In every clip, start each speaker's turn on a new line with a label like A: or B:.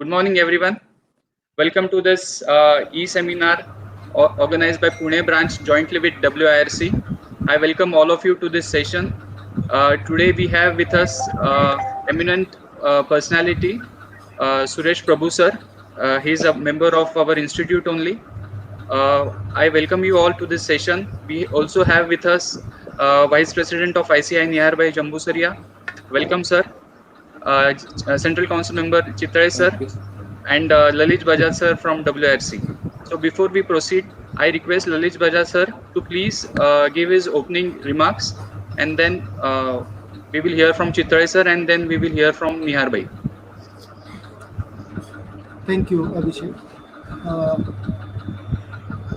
A: Good morning, everyone. Welcome to this e-seminar organized by Pune branch jointly with WIRC. I welcome all of you to this session. Today we have with us eminent personality, Suresh Prabhu sir. He is a member of our institute only. I welcome you all to this session. We also have with us Vice President of ICI nearby Jambusaria. Welcome, sir. Central Council Member Chitray sir and Lalit Bajaj sir from WRC. So before we proceed, I request Lalit Bajaj sir to please give his opening remarks, and then we will hear from Chitray sir, and then we will hear from Nihar bhai.
B: Thank you, Abhishek. Uh,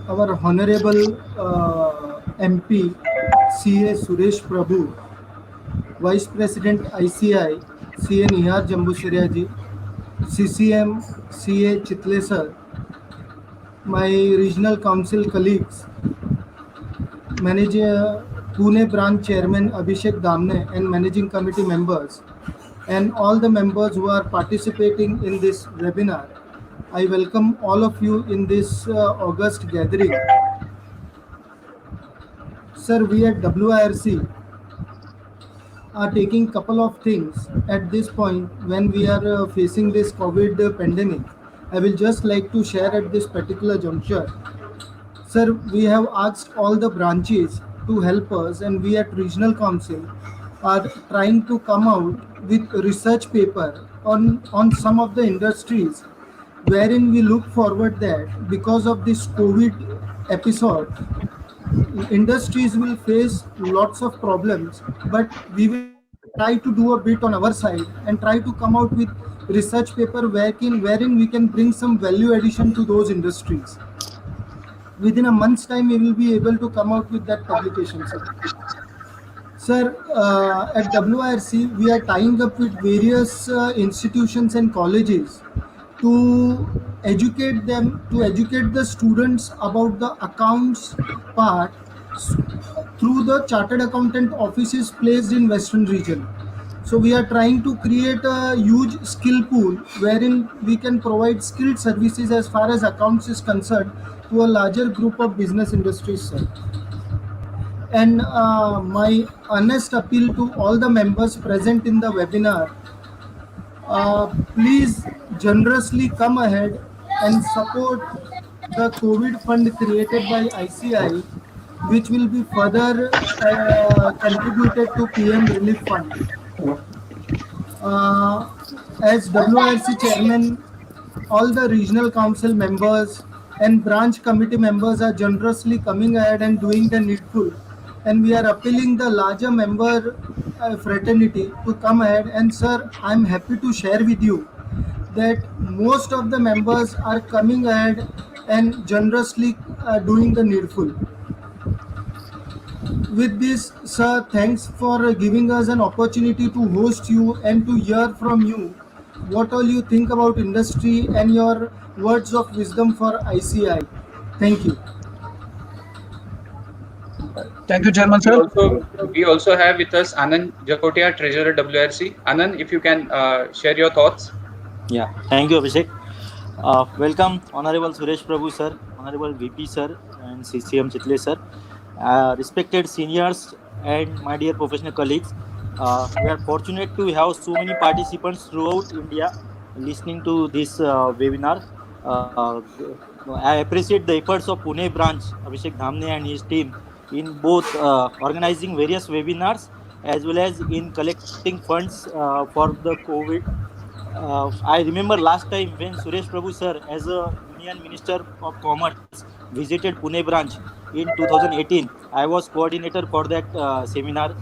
B: our Honorable MP, CA Suresh Prabhu, Vice President ICI, CA Nihar Jambushariya ji, CCM, CA Chitle sir, my regional council colleagues, Manager Pune branch chairman Abhishek Damne and managing committee members, and all the members who are participating in this webinar. I welcome all of you in this August gathering. Sir, we at WIRC are taking couple of things at this point when we are facing this COVID pandemic. I will just like to share at this particular juncture. Sir, we have asked all the branches to help us, and we at Regional Council are trying to come out with research paper on some of the industries wherein we look forward that because of this COVID episode, industries will face lots of problems, but we will try to do a bit on our side and try to come out with research paper wherein we can bring some value addition to those industries. Within a month's time, we will be able to come out with that publication, sir. Sir, at WIRC, we are tying up with various institutions and colleges to educate the students about the accounts part through the chartered accountant offices placed in Western region. So we are trying to create a huge skill pool wherein we can provide skilled services as far as accounts is concerned to a larger group of business industries, sir. And my honest appeal to all the members present in the webinar, please generously come ahead and support the COVID fund created by ICI, which will be further contributed to PM Relief Fund. As WIRC chairman, all the regional council members and branch committee members are generously coming ahead and doing the needful, and we are appealing the larger member fraternity to come ahead. And sir, I'm happy to share with you that most of the members are coming ahead and generously doing the needful. With this, sir, thanks for giving us an opportunity to host you and to hear from you what all you think about industry and your words of wisdom for ICI. Thank you.
C: Thank you, Chairman
A: We
C: sir.
A: also have with us Anand Jakotia, Treasurer WRC. Anand, if you can share your thoughts.
D: Yeah, thank you, Abhishek. Welcome, Honorable Suresh Prabhu sir, Honorable VP sir, and CCM Chitle sir, respected seniors, and my dear professional colleagues. We are fortunate to have so many participants throughout India listening to this webinar. I appreciate the efforts of Pune branch, Abhishek Dhamne and his team, in both organizing various webinars as well as in collecting funds for the COVID. I remember last time when Suresh Prabhu sir, as a Union Minister of Commerce, visited Pune branch in 2018. I was coordinator for that seminar.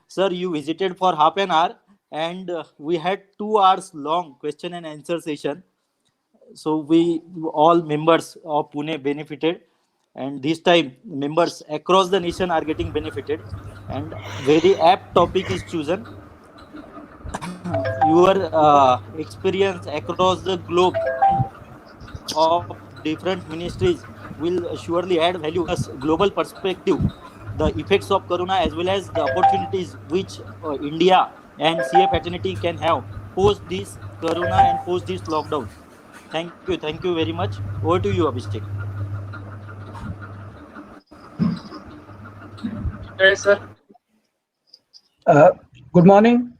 D: Sir, you visited for half an hour, and we had 2 hours long question and answer session. So we all members of Pune benefited, and this time members across the nation are getting benefited. And very apt topic is chosen. Your experience across the globe of different ministries will surely add value us global perspective, the effects of corona as well as the opportunities which India and CA fraternity can have post this corona and post this lockdown. Thank you very much. Over to you, Abhishek.
A: Yes, sir.
C: Uh, Good morning,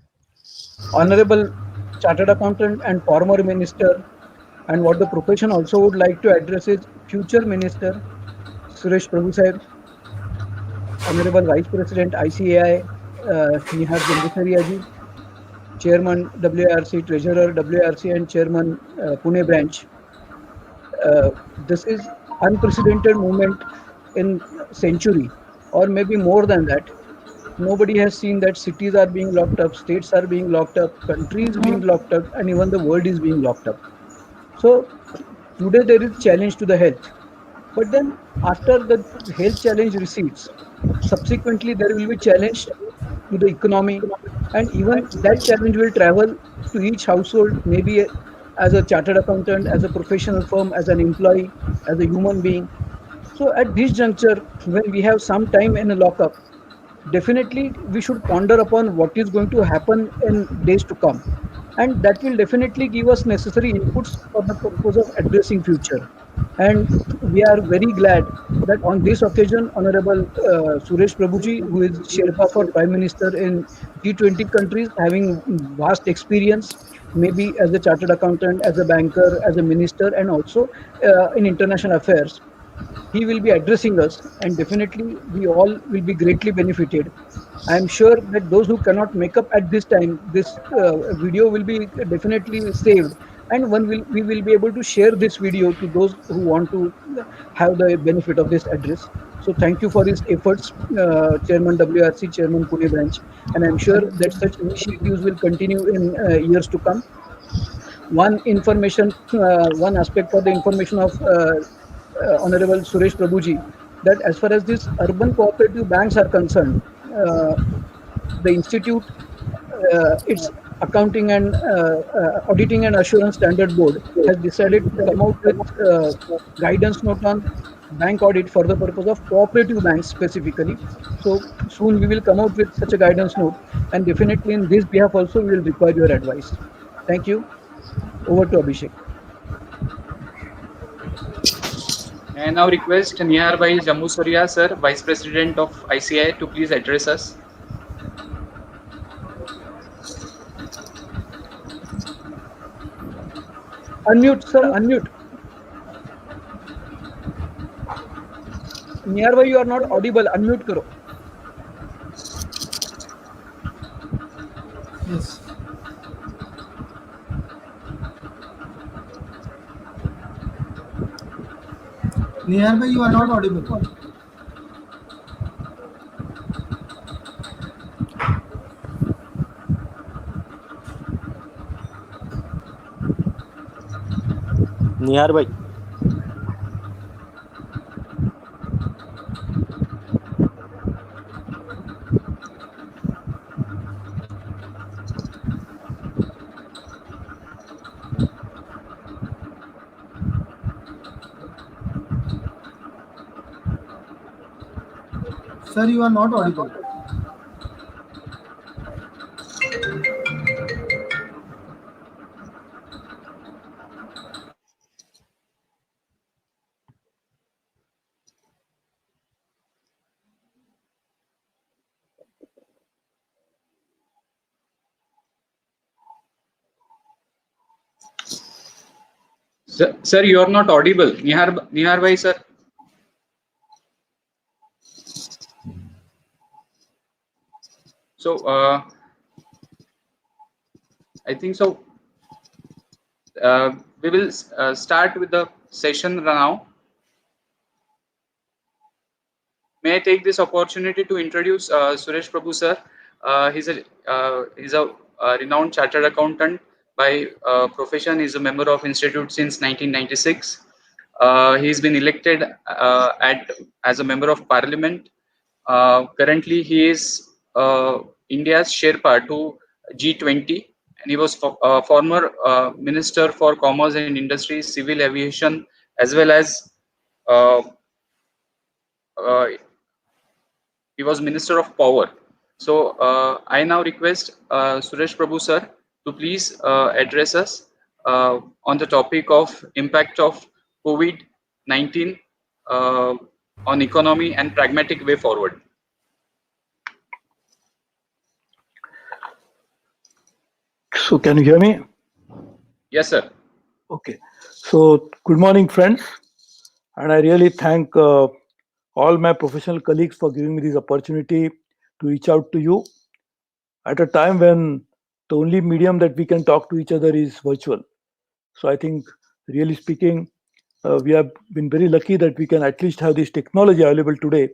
C: Honorable Chartered Accountant and former Minister, and what the profession also would like to address is future Minister Suresh Prabhu Sahib, Honorable Vice President ICAI Nihar Jambusariya ji, Chairman WRC, Treasurer WRC, and Chairman Pune Branch. This is unprecedented moment in century, or maybe more than that. Nobody has seen that cities are being locked up, states are being locked up, countries being locked up, and even the world is being locked up. So today there is challenge to the health. But then after the health challenge recedes, subsequently there will be challenge to the economy, and even that challenge will travel to each household, maybe as a chartered accountant, as a professional firm, as an employee, as a human being. So at this juncture, when we have some time in a lockup, definitely we should ponder upon what is going to happen in days to come, and that will definitely give us necessary inputs for the purpose of addressing future. And we are very glad that on this occasion, Honorable Suresh Prabhuji, who is Sherpa for Prime Minister in G20 countries, having vast experience, maybe as a chartered accountant, as a banker, as a minister, and also in international affairs, he will be addressing us, and definitely we all will be greatly benefited. I am sure that those who cannot make up at this time, this video will be definitely saved, and we will be able to share this video to those who want to have the benefit of this address. So thank you for his efforts, Chairman WRC, Chairman Pune branch, and I'm sure that such initiatives will continue in years to come. One aspect for the information of Honorable Suresh Prabhuji, that as far as these urban cooperative banks are concerned, the institute, its accounting and auditing and assurance standard board has decided to come out with guidance note on bank audit for the purpose of cooperative banks specifically. So soon we will come out with such a guidance note, and definitely in this behalf also we will require your advice. Thank you. Over to Abhishek.
A: May I now request Nihar Bhai Jambusaria, sir, Vice President of ICI, to please address us.
C: Unmute, sir. Unmute. Nearby, you are not audible. Unmute karo.
B: Yes. Nearby, you are not audible.
D: Nihar bhai.
B: Sir, you are not audible.
A: Sir, you are not audible. Nihar Bhai, sir. So, I think so. We will start with the session now. May I take this opportunity to introduce Suresh Prabhu, sir. He's a renowned chartered accountant by profession. He's a member of Institute since 1996. He's been elected as a member of Parliament. Currently, he is India's Sherpa to G20, and he was former Minister for Commerce and Industry, Civil Aviation, as well as uh, uh, he was Minister of Power. So I now request Suresh Prabhu sir to please address us. on the topic of impact of COVID-19 uh, on economy and pragmatic way forward.
E: So can you hear me?
A: Yes, sir.
E: Okay. So good morning, friends. And I really thank all my professional colleagues for giving me this opportunity to reach out to you at a time when the only medium that we can talk to each other is virtual. So I think, really speaking, we have been very lucky that we can at least have this technology available today.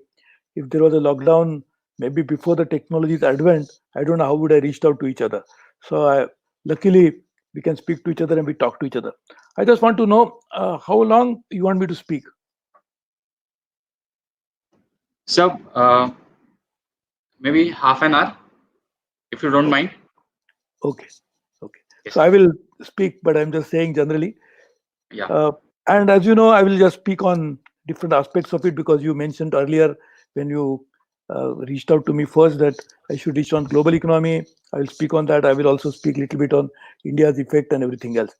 E: If there was a lockdown, maybe before the technology's advent, I don't know how would I reached out to each other. Luckily, we can speak to each other and we talk to each other. I just want to know how long you want me to speak.
A: So maybe half an hour, if you don't mind.
E: Okay. Okay.
A: Yes.
E: So I will speak, but I'm just saying generally.
A: Yeah.
E: And as you know, I will just speak on different aspects of it because you mentioned earlier when you reached out to me first that I should reach on global economy. I will speak on that. I will also speak a little bit on India's effect and everything else.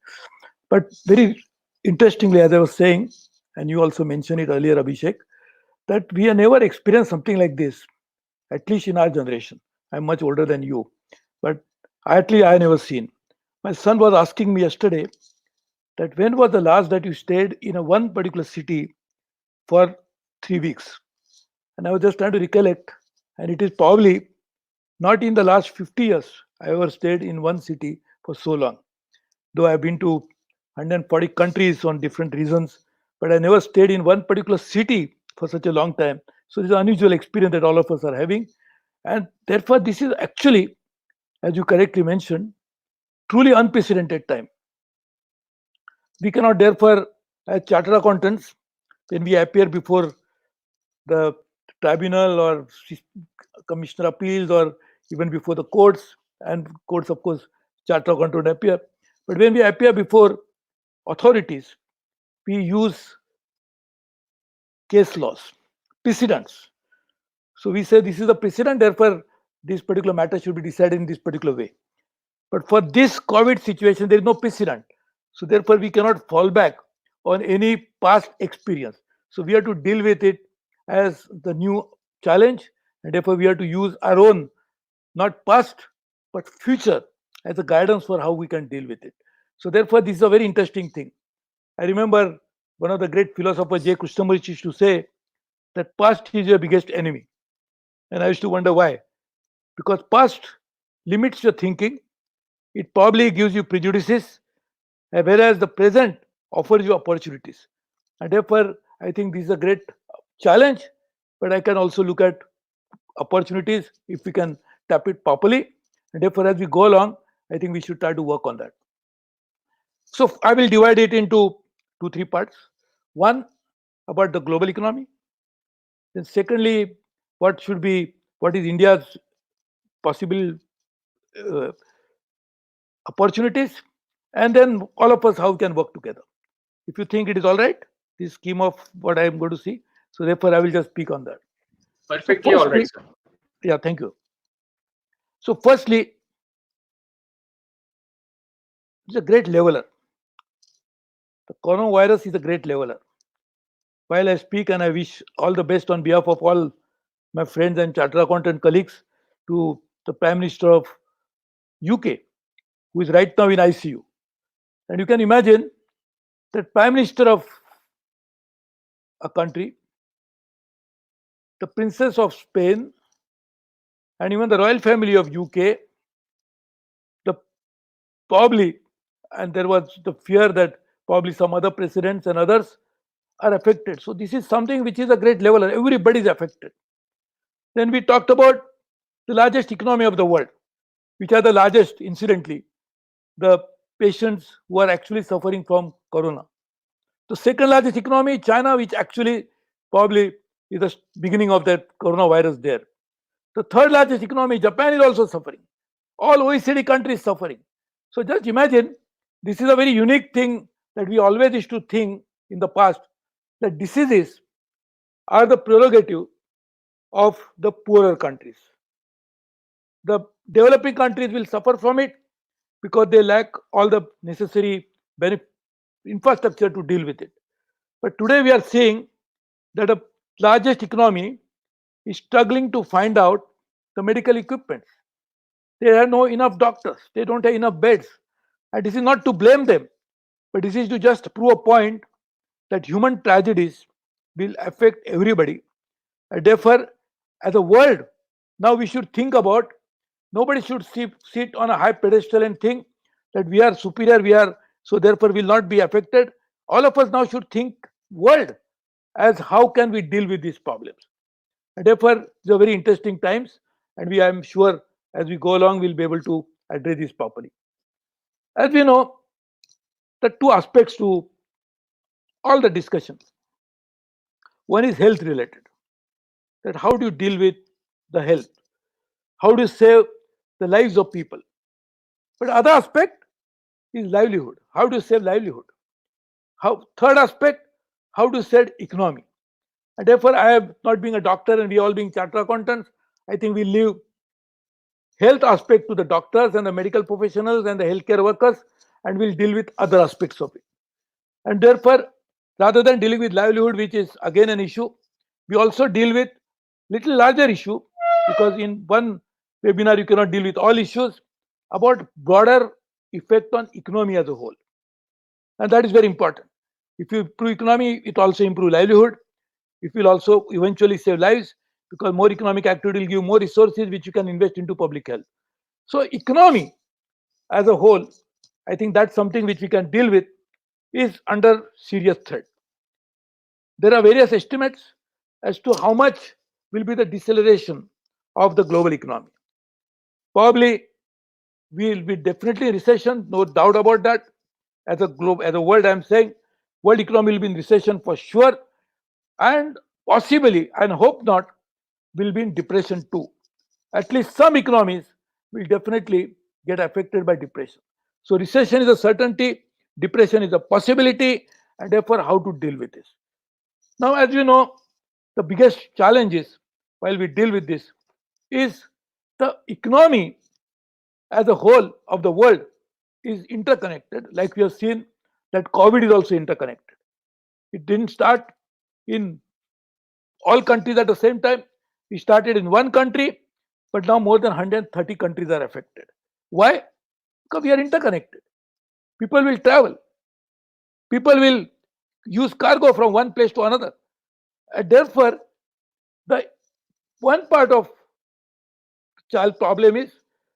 E: But very interestingly, as I was saying, and you also mentioned it earlier, Abhishek, that we have never experienced something like this, at least in our generation. I'm much older than you, but actually I never seen. My son was asking me yesterday that when was the last that you stayed in a one particular city for 3 weeks? And I was just trying to recollect, and it is probably not in the last 50 years I ever stayed in one city for so long. Though I've been to 140 countries on different reasons, but I never stayed in one particular city for such a long time. So it's an unusual experience that all of us are having. And therefore, this is actually, as you correctly mentioned, truly unprecedented time. We cannot therefore, as chartered accountants, when we appear before the tribunal or commissioner appeals or even before the courts, and courts, of course, chartered accountant appear. But when we appear before authorities, we use case laws, precedents. So we say this is a precedent, therefore this particular matter should be decided in this particular way. But for this COVID situation, there is no precedent. So therefore, we cannot fall back on any past experience. So we have to deal with it as the new challenge, and therefore we have to use our own, not past, but future as a guidance for how we can deal with it. So therefore, this is a very interesting thing. I remember one of the great philosophers, J. Krishnamurti, used to say that past is your biggest enemy. And I used to wonder why. Because past limits your thinking, it probably gives you prejudices, whereas the present offers you opportunities. And therefore, I think this is a great challenge, but I can also look at opportunities if we can tap it properly. And therefore, as we go along, I think we should try to work on that. So I will divide it into 2-3 parts. One, about the global economy. Then secondly, what is India's possible uh, opportunities, and then all of us how we can work together. If you think it is all right, this scheme of what I am going to see. So therefore, I will just speak on that.
A: Perfectly all right, sir.
E: Yeah, thank you. So firstly, it's a great leveler. The coronavirus is a great leveler. While I speak and I wish all the best on behalf of all my friends and chartered accountant colleagues to the Prime Minister of UK, who is right now in ICU. And you can imagine that Prime Minister of a country, the Princess of Spain, and even the royal family of UK, the probably, and there was the fear that probably some other presidents and others are affected. So this is something which is a great leveler. Everybody is affected. Then we talked about the largest economy of the world, which are the largest, incidentally, the patients who are actually suffering from corona. The second largest economy, China, which actually probably is the beginning of that coronavirus there. The third largest economy, Japan, is also suffering. All OECD countries suffering. So just imagine, this is a very unique thing that we always used to think in the past, that diseases are the prerogative of the poorer countries. The developing countries will suffer from it because they lack all the necessary infrastructure to deal with it. But today we are seeing that the largest economy is struggling to find out the medical equipment. They have no enough doctors. They don't have enough beds. And this is not to blame them, but this is to just prove a point that human tragedies will affect everybody. And therefore, as a world, now we should think about, nobody should sit on a high pedestal and think that we are superior, so therefore will not be affected. All of us now should think world as how can we deal with these problems. And therefore, these are very interesting times, and I am sure as we go along, we'll be able to address this properly. As we know, the two aspects to all the discussion. One is health related. That how do you deal with the health? How do you save the lives of people? But other aspect is livelihood. How do you save livelihood? Third aspect, how to save economy. And therefore, I have not being a doctor and we all being chartered accountants, I think we leave health aspect to the doctors and the medical professionals and the healthcare workers, and we'll deal with other aspects of it. And therefore, rather than dealing with livelihood, which is again an issue, we also deal with little larger issue, because in one webinar you cannot deal with all issues, about broader effect on economy as a whole. And that is very important. If you improve economy, it also improve livelihood. It will also eventually save lives, because more economic activity will give more resources which you can invest into public health. So economy as a whole, I think that's something which we can deal with, is under serious threat. There are various estimates as to how much will be the deceleration of the global economy. Probably we will be definitely in recession, no doubt about that. As a globe, as a world, I am saying world economy will be in recession for sure, and possibly, and hope not, will be in depression too. At least some economies will definitely get affected by depression. So recession is a certainty, depression is a possibility, and therefore how to deal with this. Now, as you know, the biggest challenge is, while we deal with this, is the economy as a whole of the world is interconnected. Like we have seen that COVID is also interconnected. It didn't start in all countries at the same time. It started in one country, but now more than 130 countries are affected. Why? Because we are interconnected. People will travel. People will use cargo from one place to another. And therefore, the one part of child problem is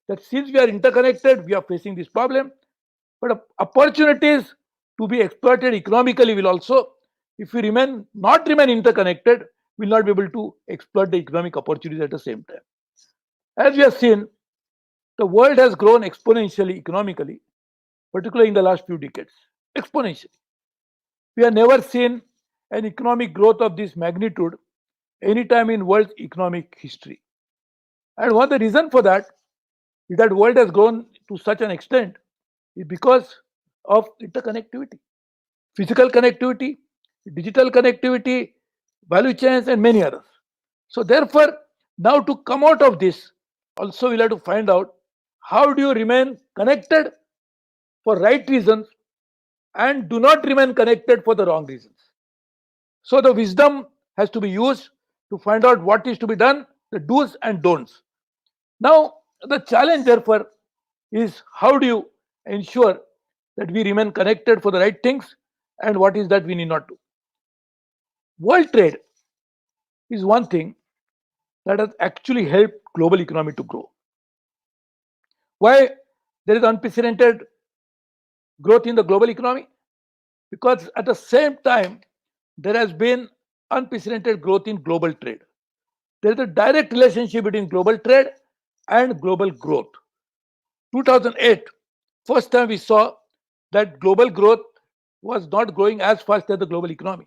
E: that since we are interconnected, we are facing this problem. But opportunities to be exploited economically will also, if we not remain interconnected, will not be able to exploit the economic opportunities at the same time. As we have seen, the world has grown exponentially economically, particularly in the last few decades. Exponentially. We have never seen an economic growth of this magnitude anytime in world's economic history. And one of the reasons for that is that world has grown to such an extent is because of interconnectivity, physical connectivity, digital connectivity, value chains, and many others. So therefore, now to come out of this, also we'll have to find out how do you remain connected for right reasons and do not remain connected for the wrong reasons. So the wisdom has to be used to find out what is to be done, the do's and don'ts. Now, the challenge therefore is how do you ensure that we remain connected for the right things and what is that we need not do. World trade is one thing that has actually helped global economy to grow. Why there is unprecedented growth in the global economy? Because at the same time, there has been unprecedented growth in global trade. There is a direct relationship between global trade and global growth. 2008, first time we saw that global growth was not growing as fast as the global economy.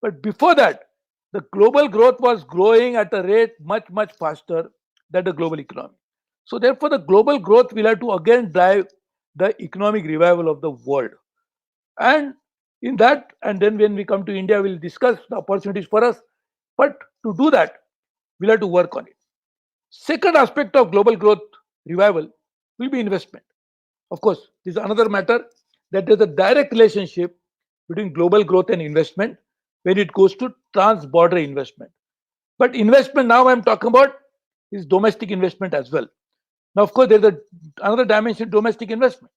E: But before that, the global growth was growing at a rate much, much faster than the global economy. So therefore, the global growth will have to again drive the economic revival of the world. And in that, and then when we come to India, we'll discuss the opportunities for us. But to do that, we'll have to work on it. Second aspect of global growth revival will be investment. Of course, this is another matter that there's a direct relationship between global growth and investment when it goes to trans-border investment. But investment now I'm talking about is domestic investment as well. Now, of course, there's another dimension, domestic investment.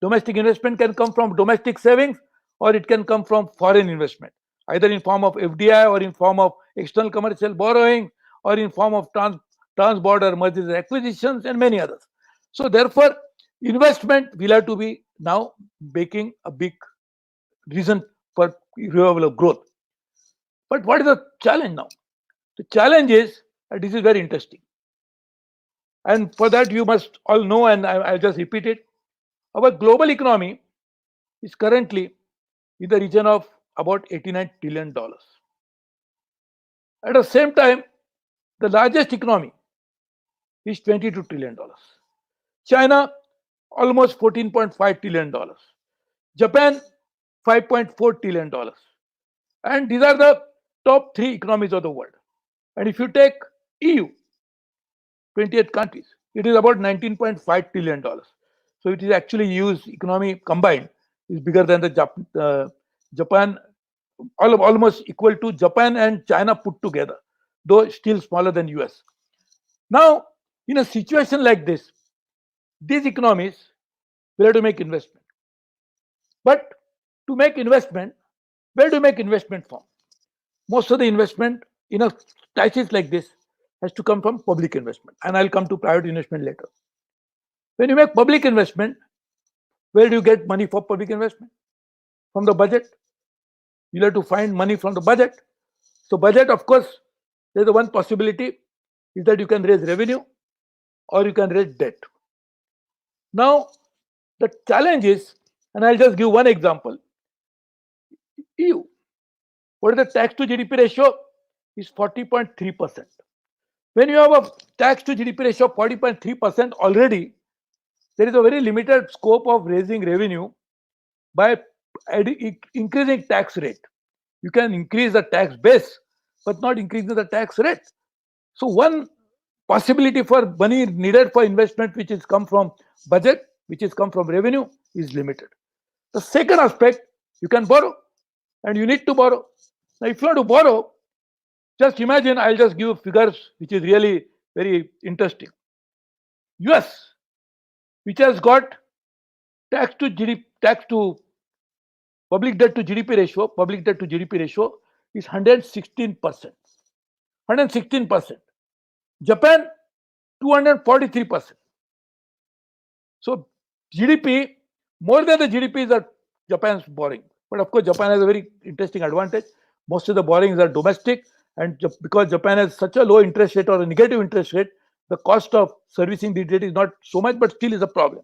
E: Domestic investment can come from domestic savings or it can come from foreign investment, either in form of FDI or in form of external commercial borrowing or in form of trans-border mergers and acquisitions and many others. So therefore, investment will have to be now making a big reason for revival of growth. But what is the challenge now? The challenge is, and this is very interesting, and for that you must all know, and I'll just repeat it. Our global economy is currently in the region of about $89 trillion. At the same time, the largest economy is $22 trillion. China, almost $14.5 trillion. Japan, $5.4 trillion. And these are the top 3 economies of the world. And if you take EU, 28 countries, it is about $19.5 trillion. So it is actually EU's economy combined is bigger than the Japan, almost equal to Japan and China put together, though still smaller than US. Now, in a situation like this, these economies will have to make investment. But to make investment, where do you make investment from? Most of the investment in a crisis like this has to come from public investment, and I'll come to private investment later. When you make public investment, where do you get money for public investment? From the budget. You'll have to find money from the budget. So budget, of course, there's the one possibility is that you can raise revenue or you can raise debt. Now, the challenge is, and I'll just give one example. EU, what is the tax to GDP ratio? Is 40.3%. When you have a tax to GDP ratio of 40.3% already, there is a very limited scope of raising revenue by increasing tax rate. You can increase the tax base, but not increasing the tax rate. So one possibility for money needed for investment, which is come from budget, which is come from revenue, is limited. The second aspect, you can borrow, and you need to borrow. Now, if you want to borrow, just imagine, I'll just give figures which is really very interesting. US, which has got tax to public debt to GDP ratio is 116%. 116%. Japan, 243%. So GDP, more than the GDP is that Japan's borrowing. But of course, Japan has a very interesting advantage. Most of the borrowings are domestic, and because Japan has such a low interest rate or a negative interest rate, the cost of servicing the debt is not so much, but still is a problem.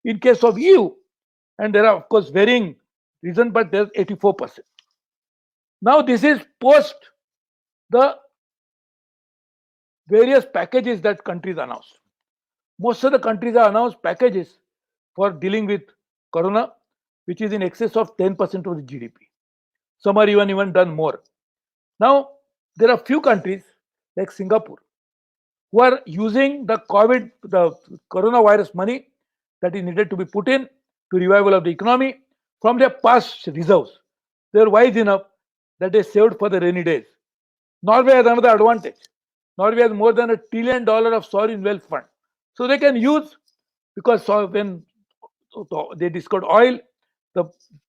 E: In case of EU, and there are of course varying reasons, but there's 84%. Now this is post the various packages that countries announced. Most of the countries have announced packages for dealing with corona, which is in excess of 10% of the GDP. Some are even done more. Now, there are few countries like Singapore who are using the coronavirus money that is needed to be put in to revival of the economy from their past reserves. They are wise enough that they saved for the rainy days. Norway has another advantage. Norway has more than $1 trillion of sovereign wealth fund. So they can use, because when they discovered oil,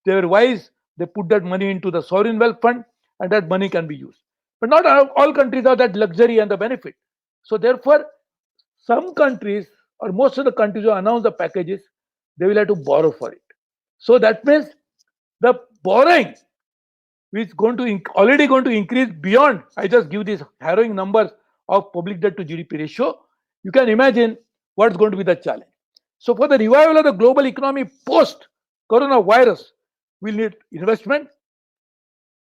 E: they were wise, they put that money into the sovereign wealth fund, and that money can be used. But not all countries have that luxury and the benefit. So therefore, some countries or most of the countries who announce the packages, they will have to borrow for it. So that means the borrowing is already going to increase beyond. I just give these harrowing numbers of public debt to GDP ratio. You can imagine what's going to be the challenge. So for the revival of the global economy post coronavirus, we'll need investment.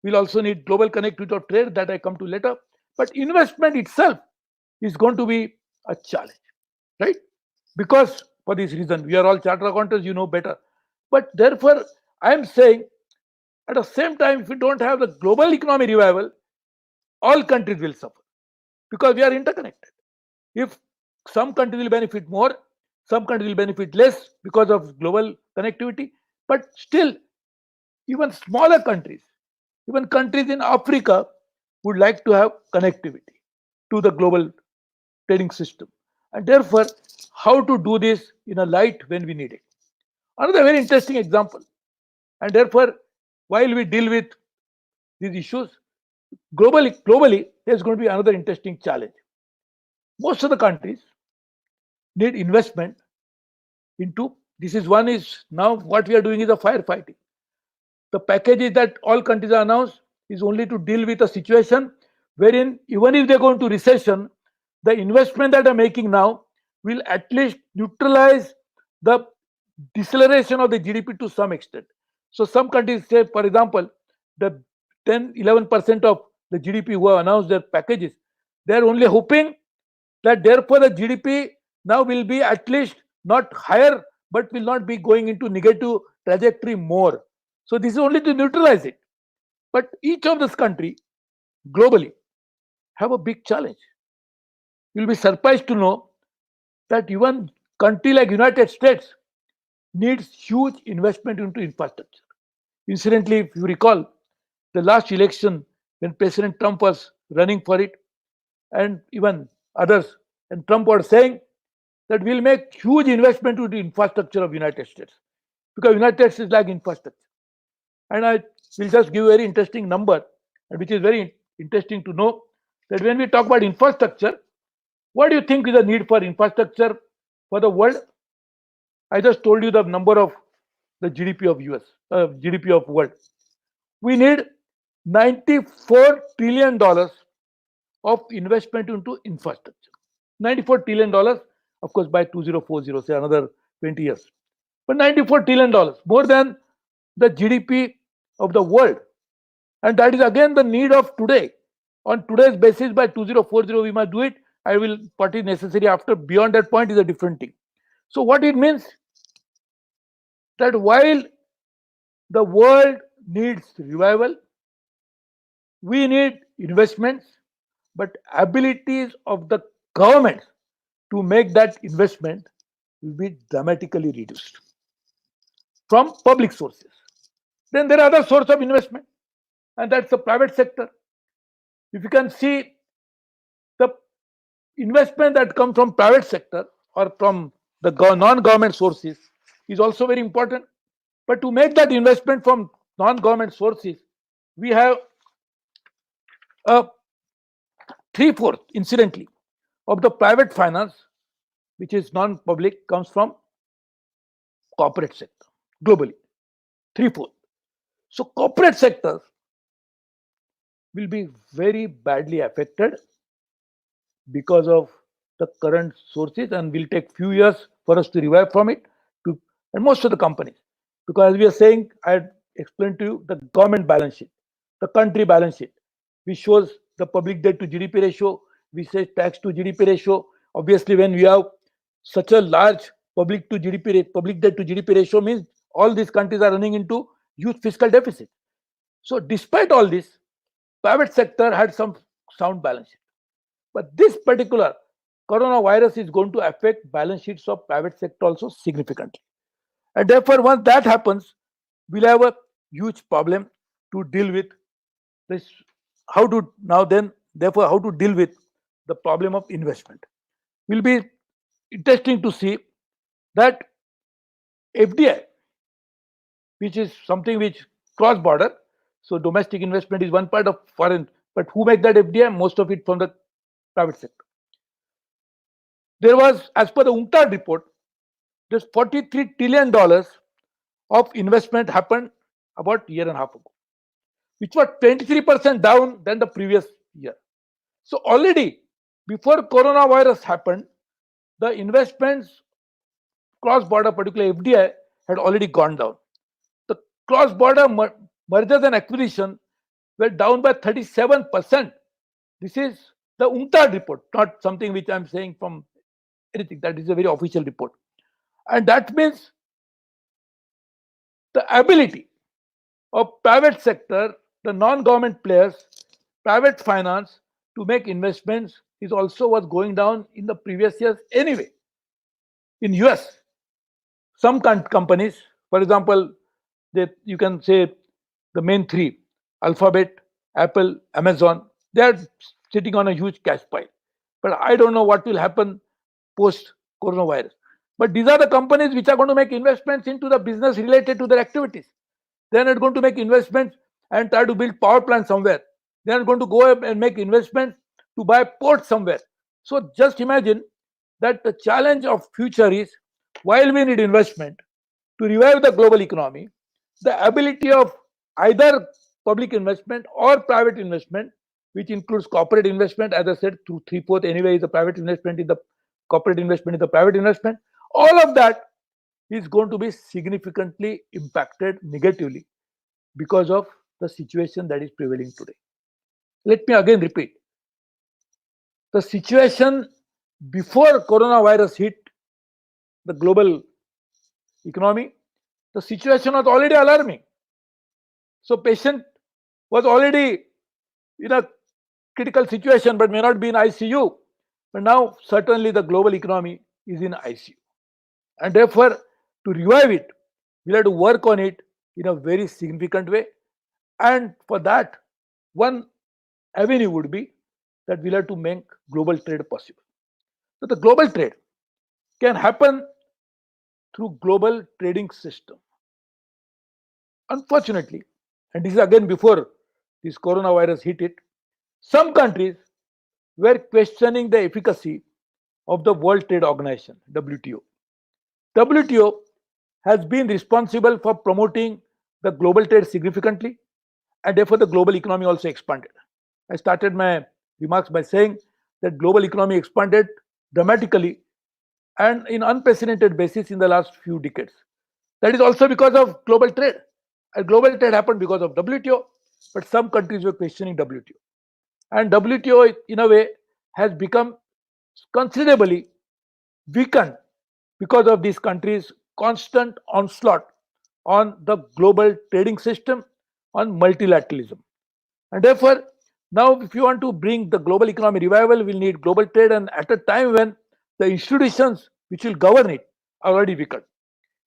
E: We'll also need global connectivity of trade, that I come to later. But investment itself is going to be a challenge, right? Because for this reason, we are all chartered accountants, you know better. But therefore, I am saying at the same time, if we don't have the global economy revival, all countries will suffer because we are interconnected. If some countries will benefit more, some countries will benefit less because of global connectivity, But still, even smaller countries, even countries in Africa, would like to have connectivity to the global trading system. And therefore, how to do this in a light when we need it. Another very interesting example. And therefore, while we deal with these issues, globally, there's going to be another interesting challenge. Most of the countries need investment into this is one is now what we are doing is a firefighting. The packages that all countries are announced is only to deal with a situation wherein even if they go into recession, the investment that are making now will at least neutralize the deceleration of the GDP to some extent. So some countries say, for example, the 10-11% of the GDP who have announced their packages, they are only hoping that therefore the GDP now will be at least not higher, but will not be going into negative trajectory more. So this is only to neutralize it. But each of this country globally have a big challenge. You'll be surprised to know that even country like United States needs huge investment into infrastructure. Incidentally, if you recall, the last election when President Trump was running for it, and even others, and Trump was saying that we'll make huge investment into the infrastructure of United States because United States lack infrastructure. And I will just give a very interesting number, which is very interesting to know that when we talk about infrastructure, what do you think is the need for infrastructure for the world? I just told you the number of the GDP of US, GDP of world. We need $94 trillion of investment into infrastructure. $94 trillion, of course, by 2040, say another 20 years. But $94 trillion, more than the GDP of the world. And that is again the need of today. On today's basis, by 2040, we must do it. I will, what is necessary after, beyond that point is a different thing. So what it means, that while the world needs revival, we need investments, but abilities of the government to make that investment will be dramatically reduced from public sources. Then there are other sources of investment, and that's the private sector. If you can see the investment that comes from private sector or from the non-government sources is also very important. But to make that investment from non-government sources, we have a 3/4, incidentally, of the private finance, which is non-public, comes from corporate sector globally. 3/4. So corporate sectors will be very badly affected because of the current sources, and will take few years for us to revive from it. And most of the companies, because as we are saying, I explained to you the government balance sheet, the country balance sheet, which shows the public debt to GDP ratio, we say tax to GDP ratio. Obviously, when we have such a large public debt to GDP ratio, means all these countries are running into huge fiscal deficit. So despite all this, private sector had some sound balance sheet. But this particular coronavirus is going to affect balance sheets of private sector also significantly. And therefore, once that happens, we'll have a huge problem to deal with this. How to now then, therefore, how to deal with the problem of investment. Will be interesting to see that FDI, which is something which cross-border, so domestic investment is one part of foreign, but who make that FDI? Most of it from the private sector. There was, as per the UNCTAD report, there's $43 trillion of investment happened about a year and a half ago, which was 23% down than the previous year. So already before coronavirus happened, the investments cross-border, particularly FDI, had already gone down. The cross-border mergers and acquisition were down by 37%. This is the UNCTAD report, not something which I'm saying from anything. That is a very official report. And that means the ability of private sector, the non-government players, private finance to make investments is also was going down in the previous years anyway. In US, some companies, for example, you can say the main three, Alphabet, Apple, Amazon, they are sitting on a huge cash pile. But I don't know what will happen post coronavirus. But these are the companies which are going to make investments into the business related to their activities. They are not going to make investments and try to build power plant somewhere. They are going to go and make investments to buy port somewhere. So just imagine that the challenge of future is, while we need investment to revive the global economy, the ability of either public investment or private investment, which includes corporate investment, as I said, through three-fourth anyway is the private investment in the corporate investment in the private investment, all of that is going to be significantly impacted negatively because of the situation that is prevailing today. Let me again repeat, the situation before coronavirus hit the global economy, the situation was already alarming. So patient was already in a critical situation but may not be in ICU. But now certainly the global economy is in ICU. And therefore, to revive it, we'll have to work on it in a very significant way. And for that, one avenue would be that we'll have to make global trade possible. So the global trade can happen through global trading system. Unfortunately, and this is again before this coronavirus hit it, some countries were questioning the efficacy of the World Trade Organization, WTO. WTO has been responsible for promoting the global trade significantly, and therefore the global economy also expanded. I started my remarks by saying that global economy expanded dramatically and in unprecedented basis in the last few decades. That is also because of global trade. And global trade happened because of WTO, but some countries were questioning WTO. And WTO, in a way, has become considerably weakened because of these countries' constant onslaught on the global trading system, on multilateralism. And therefore, now if you want to bring the global economy revival, we'll need global trade, and at a time when the institutions which will govern it are already weakened.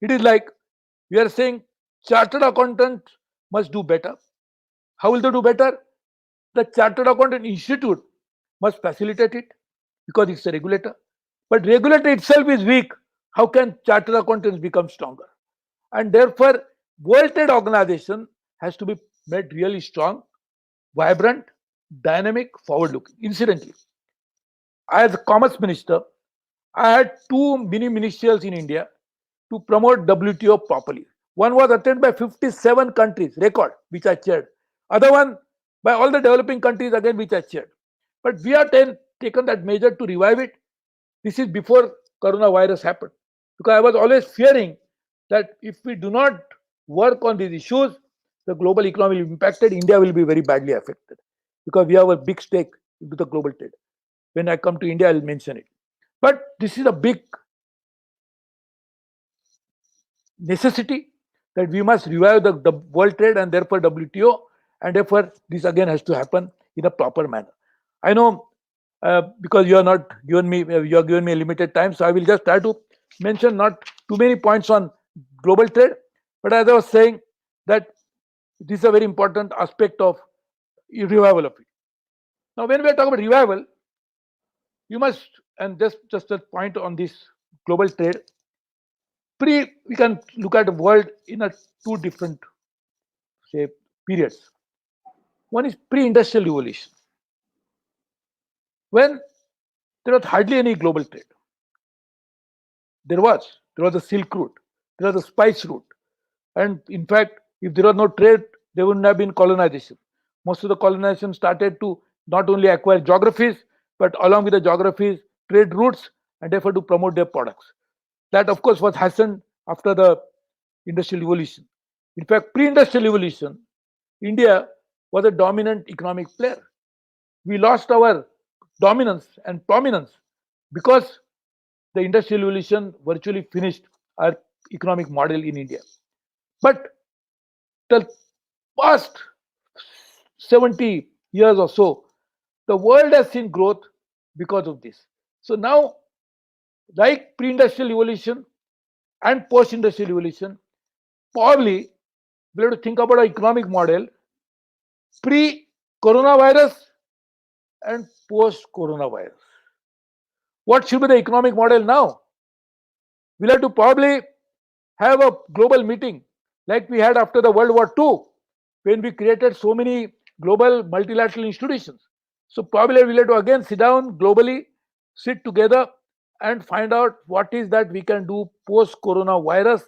E: It is like we are saying chartered accountants must do better. How will they do better? The Chartered Accountant Institute must facilitate it because it's a regulator. But regulator itself is weak. How can chartered accountants become stronger? And therefore, World Trade Organization has to be made really strong, vibrant, dynamic, forward-looking. Incidentally, as a commerce minister, I had two mini ministerials in India to promote WTO properly. One was attended by 57 countries, record, which I chaired. Other one by all the developing countries, again, which I chaired. But we have taken that measure to revive it. This is before coronavirus happened. Because I was always fearing that if we do not work on these issues, the global economy will be impacted. India will be very badly affected because we have a big stake into the global trade. When I come to India, I'll mention it. But this is a big necessity that we must revive the world trade and therefore WTO, and therefore this again has to happen in a proper manner. I know because you are not given me you are given me a limited time, so I will just try to mention not too many points on global trade, but as I was saying that this is a very important aspect of revival of it. Now, when we are talking about revival, you must, and just a point on this global trade. We can look at the world in a two different say periods. One is pre-industrial revolution, when there was hardly any global trade. There was the Silk Route, there was the spice route, and in fact, if there was no trade, there wouldn't have been colonization. Most of the colonization started to not only acquire geographies, but along with the geographies, trade routes, and therefore to promote their products. That, of course, was hastened after the industrial revolution. In fact, pre-industrial revolution, India was a dominant economic player. We lost our dominance and prominence because the industrial revolution virtually finished our economic model in India. But the past 70 years or so, the world has seen growth because of this. So now, like pre-industrial revolution and post-industrial revolution, probably we have to think about an economic model pre-coronavirus and post-coronavirus. What should be the economic model now? We'll have to probably have a global meeting like we had after the World War II, when we created so many global multilateral institutions. So probably we'll have to again sit down globally, sit together and find out what is that we can do post-coronavirus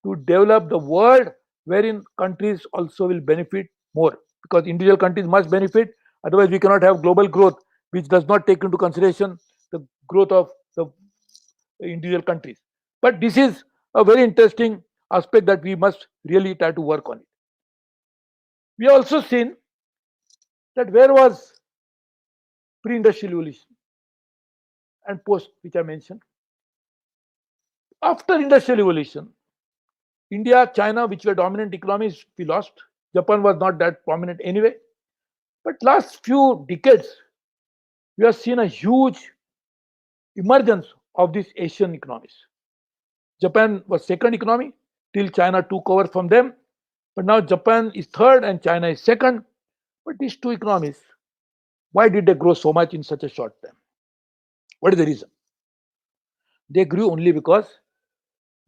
E: to develop the world wherein countries also will benefit more, because individual countries must benefit, otherwise we cannot have global growth which does not take into consideration the growth of the individual countries. But this is a very interesting aspect that we must really try to work on it. We have also seen that where was pre-industrial revolution and post, which I mentioned. After industrial revolution, India, China, which were dominant economies, we lost. Japan was not that prominent anyway. But last few decades, we have seen a huge emergence of these Asian economies. Japan was second economy till China took over from them. But now Japan is third and China is second. But these two economies, why did they grow so much in such a short time? What is the reason? They grew only because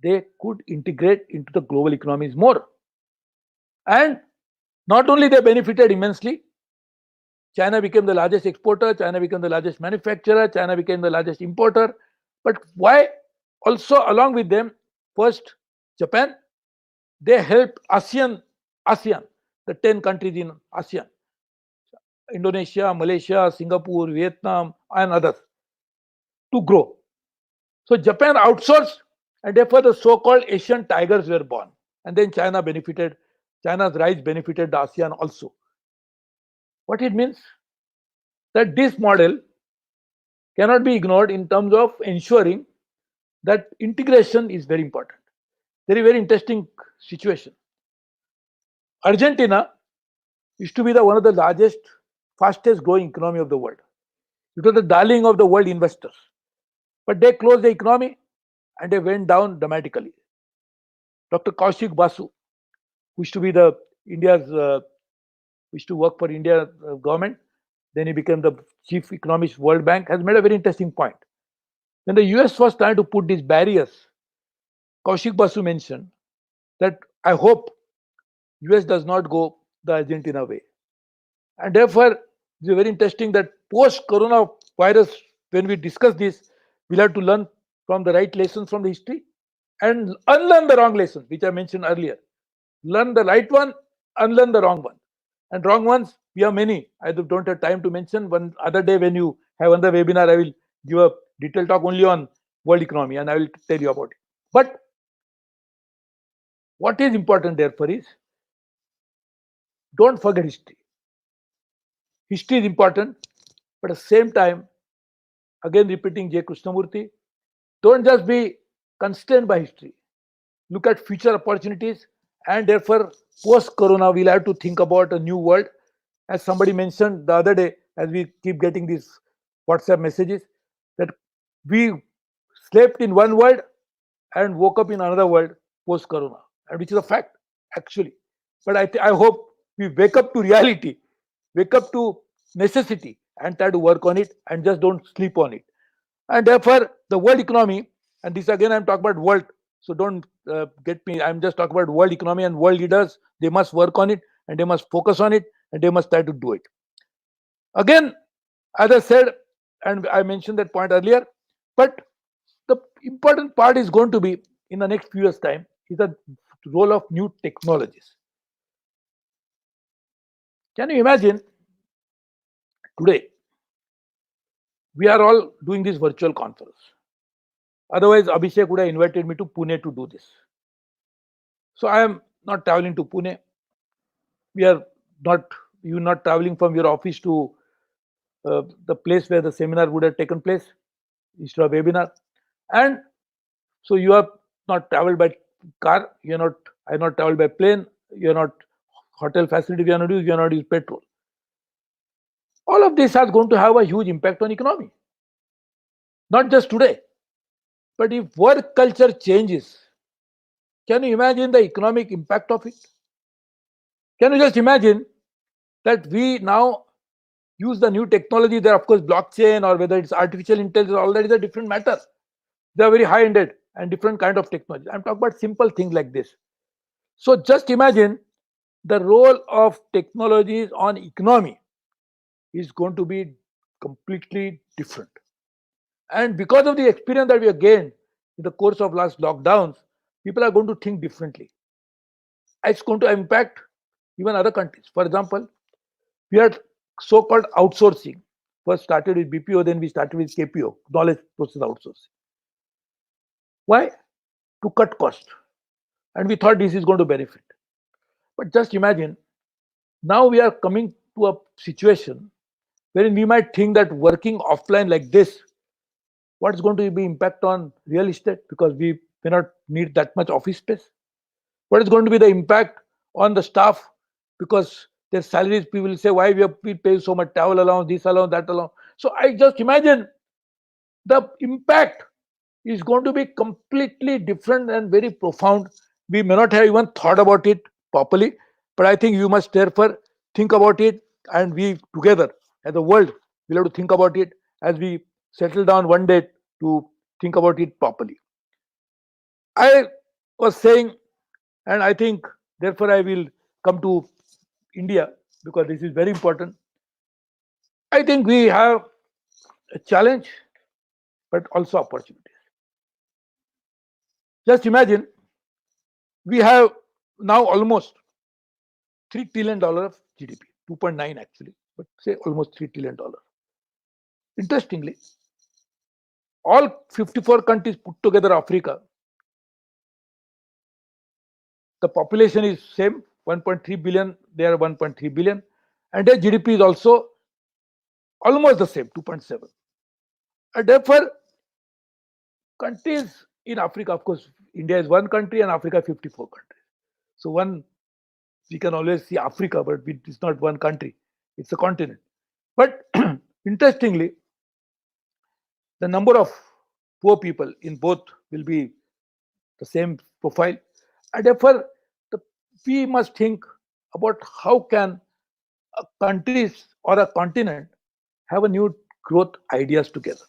E: they could integrate into the global economies more. And not only they benefited immensely, China became the largest exporter, China became the largest manufacturer, China became the largest importer. But why? Also, along with them, first Japan, they helped ASEAN, the 10 countries in ASEAN, Indonesia, Malaysia, Singapore, Vietnam, and others, to grow. So Japan outsourced, and therefore the so-called Asian tigers were born. And then China benefited, China's rise benefited the ASEAN also. What it means? That this model cannot be ignored in terms of ensuring that integration is very important. Very interesting situation. Argentina used to be one of the largest, fastest growing economy of the world. It was the darling of the world investors. But they closed the economy and they went down dramatically. Dr. Kaushik Basu, who used to be used to work for India government, then he became the chief economist World Bank, has made a very interesting point. When the US was trying to put these barriers, Kaushik Basu mentioned that I hope US does not go the Argentina way. And therefore, it's very interesting that post-coronavirus, when we discuss this, we'll have to learn from the right lessons from the history and unlearn the wrong lessons, which I mentioned earlier. Learn the right one, unlearn the wrong one. And wrong ones, we have many. I don't have time to mention. One other day when you have another webinar, I will give a detailed talk only on world economy and I will tell you about it. But what is important therefore is, don't forget history. History is important, but at the same time, again repeating J. Krishnamurti, don't just be constrained by history. Look at future opportunities, and therefore post-corona we'll have to think about a new world. As somebody mentioned the other day, as we keep getting these WhatsApp messages, that we slept in one world and woke up in another world post-corona, and which is a fact actually. But I hope we wake up to reality, wake up to necessity, and try to work on it, and just don't sleep on it. And therefore, the world economy, and this again I'm talking about world, so don't get me. I'm just talking about world economy, and world leaders, they must work on it, and they must focus on it, and they must try to do it. Again, as I said, and I mentioned that point earlier, but the important part is going to be in the next few years' time is the role of new technologies. Can you imagine today we are all doing this virtual conference? Otherwise, Abhishek would have invited me to Pune to do this. So I am not traveling to Pune. You're not traveling from your office to the place where the seminar would have taken place, instead of webinar. And so you have not traveled by car, I not traveled by plane, you're not hotel facility, we are not use petrol. All of this are going to have a huge impact on economy. Not just today, but if work culture changes, can you imagine the economic impact of it? Can you just imagine that we now use the new technology there, of course, blockchain or whether it's artificial intelligence, all that is a different matter. They are very high-ended and different kind of technology. I'm talking about simple things like this. So just imagine the role of technologies on economy is going to be completely different. And because of the experience that we have gained in the course of last lockdowns, people are going to think differently. It's going to impact even other countries. For example, we had so-called outsourcing. First started with BPO, then we started with KPO, knowledge process outsourcing. Why? To cut cost. And we thought this is going to benefit. But just imagine, now we are coming to a situation wherein we might think that working offline like this, what's going to be impact on real estate because we may not need that much office space? What is going to be the impact on the staff because their salaries, people will say, why we pay so much travel allowance, this allowance, that allowance. So I just imagine the impact is going to be completely different and very profound. We may not have even thought about it properly, but I think you must therefore think about it, and we together as a world will have to think about it as we settle down one day to think about it properly. I was saying, and I think therefore I will come to India because this is very important. I think we have a challenge, but also opportunities. Just imagine we have now almost $3 trillion of GDP, 2.9 actually, but say almost $3 trillion. Interestingly, all 54 countries put together, Africa, the population is same, 1.3 billion, they are 1.3 billion, and their GDP is also almost the same, 2.7. And therefore, countries in Africa, of course, India is one country and Africa 54 countries. So one, we can always see Africa, but it's not one country, it's a continent. But interestingly, the number of poor people in both will be the same profile. And therefore, the, we must think about how can countries or a continent have a new growth ideas together.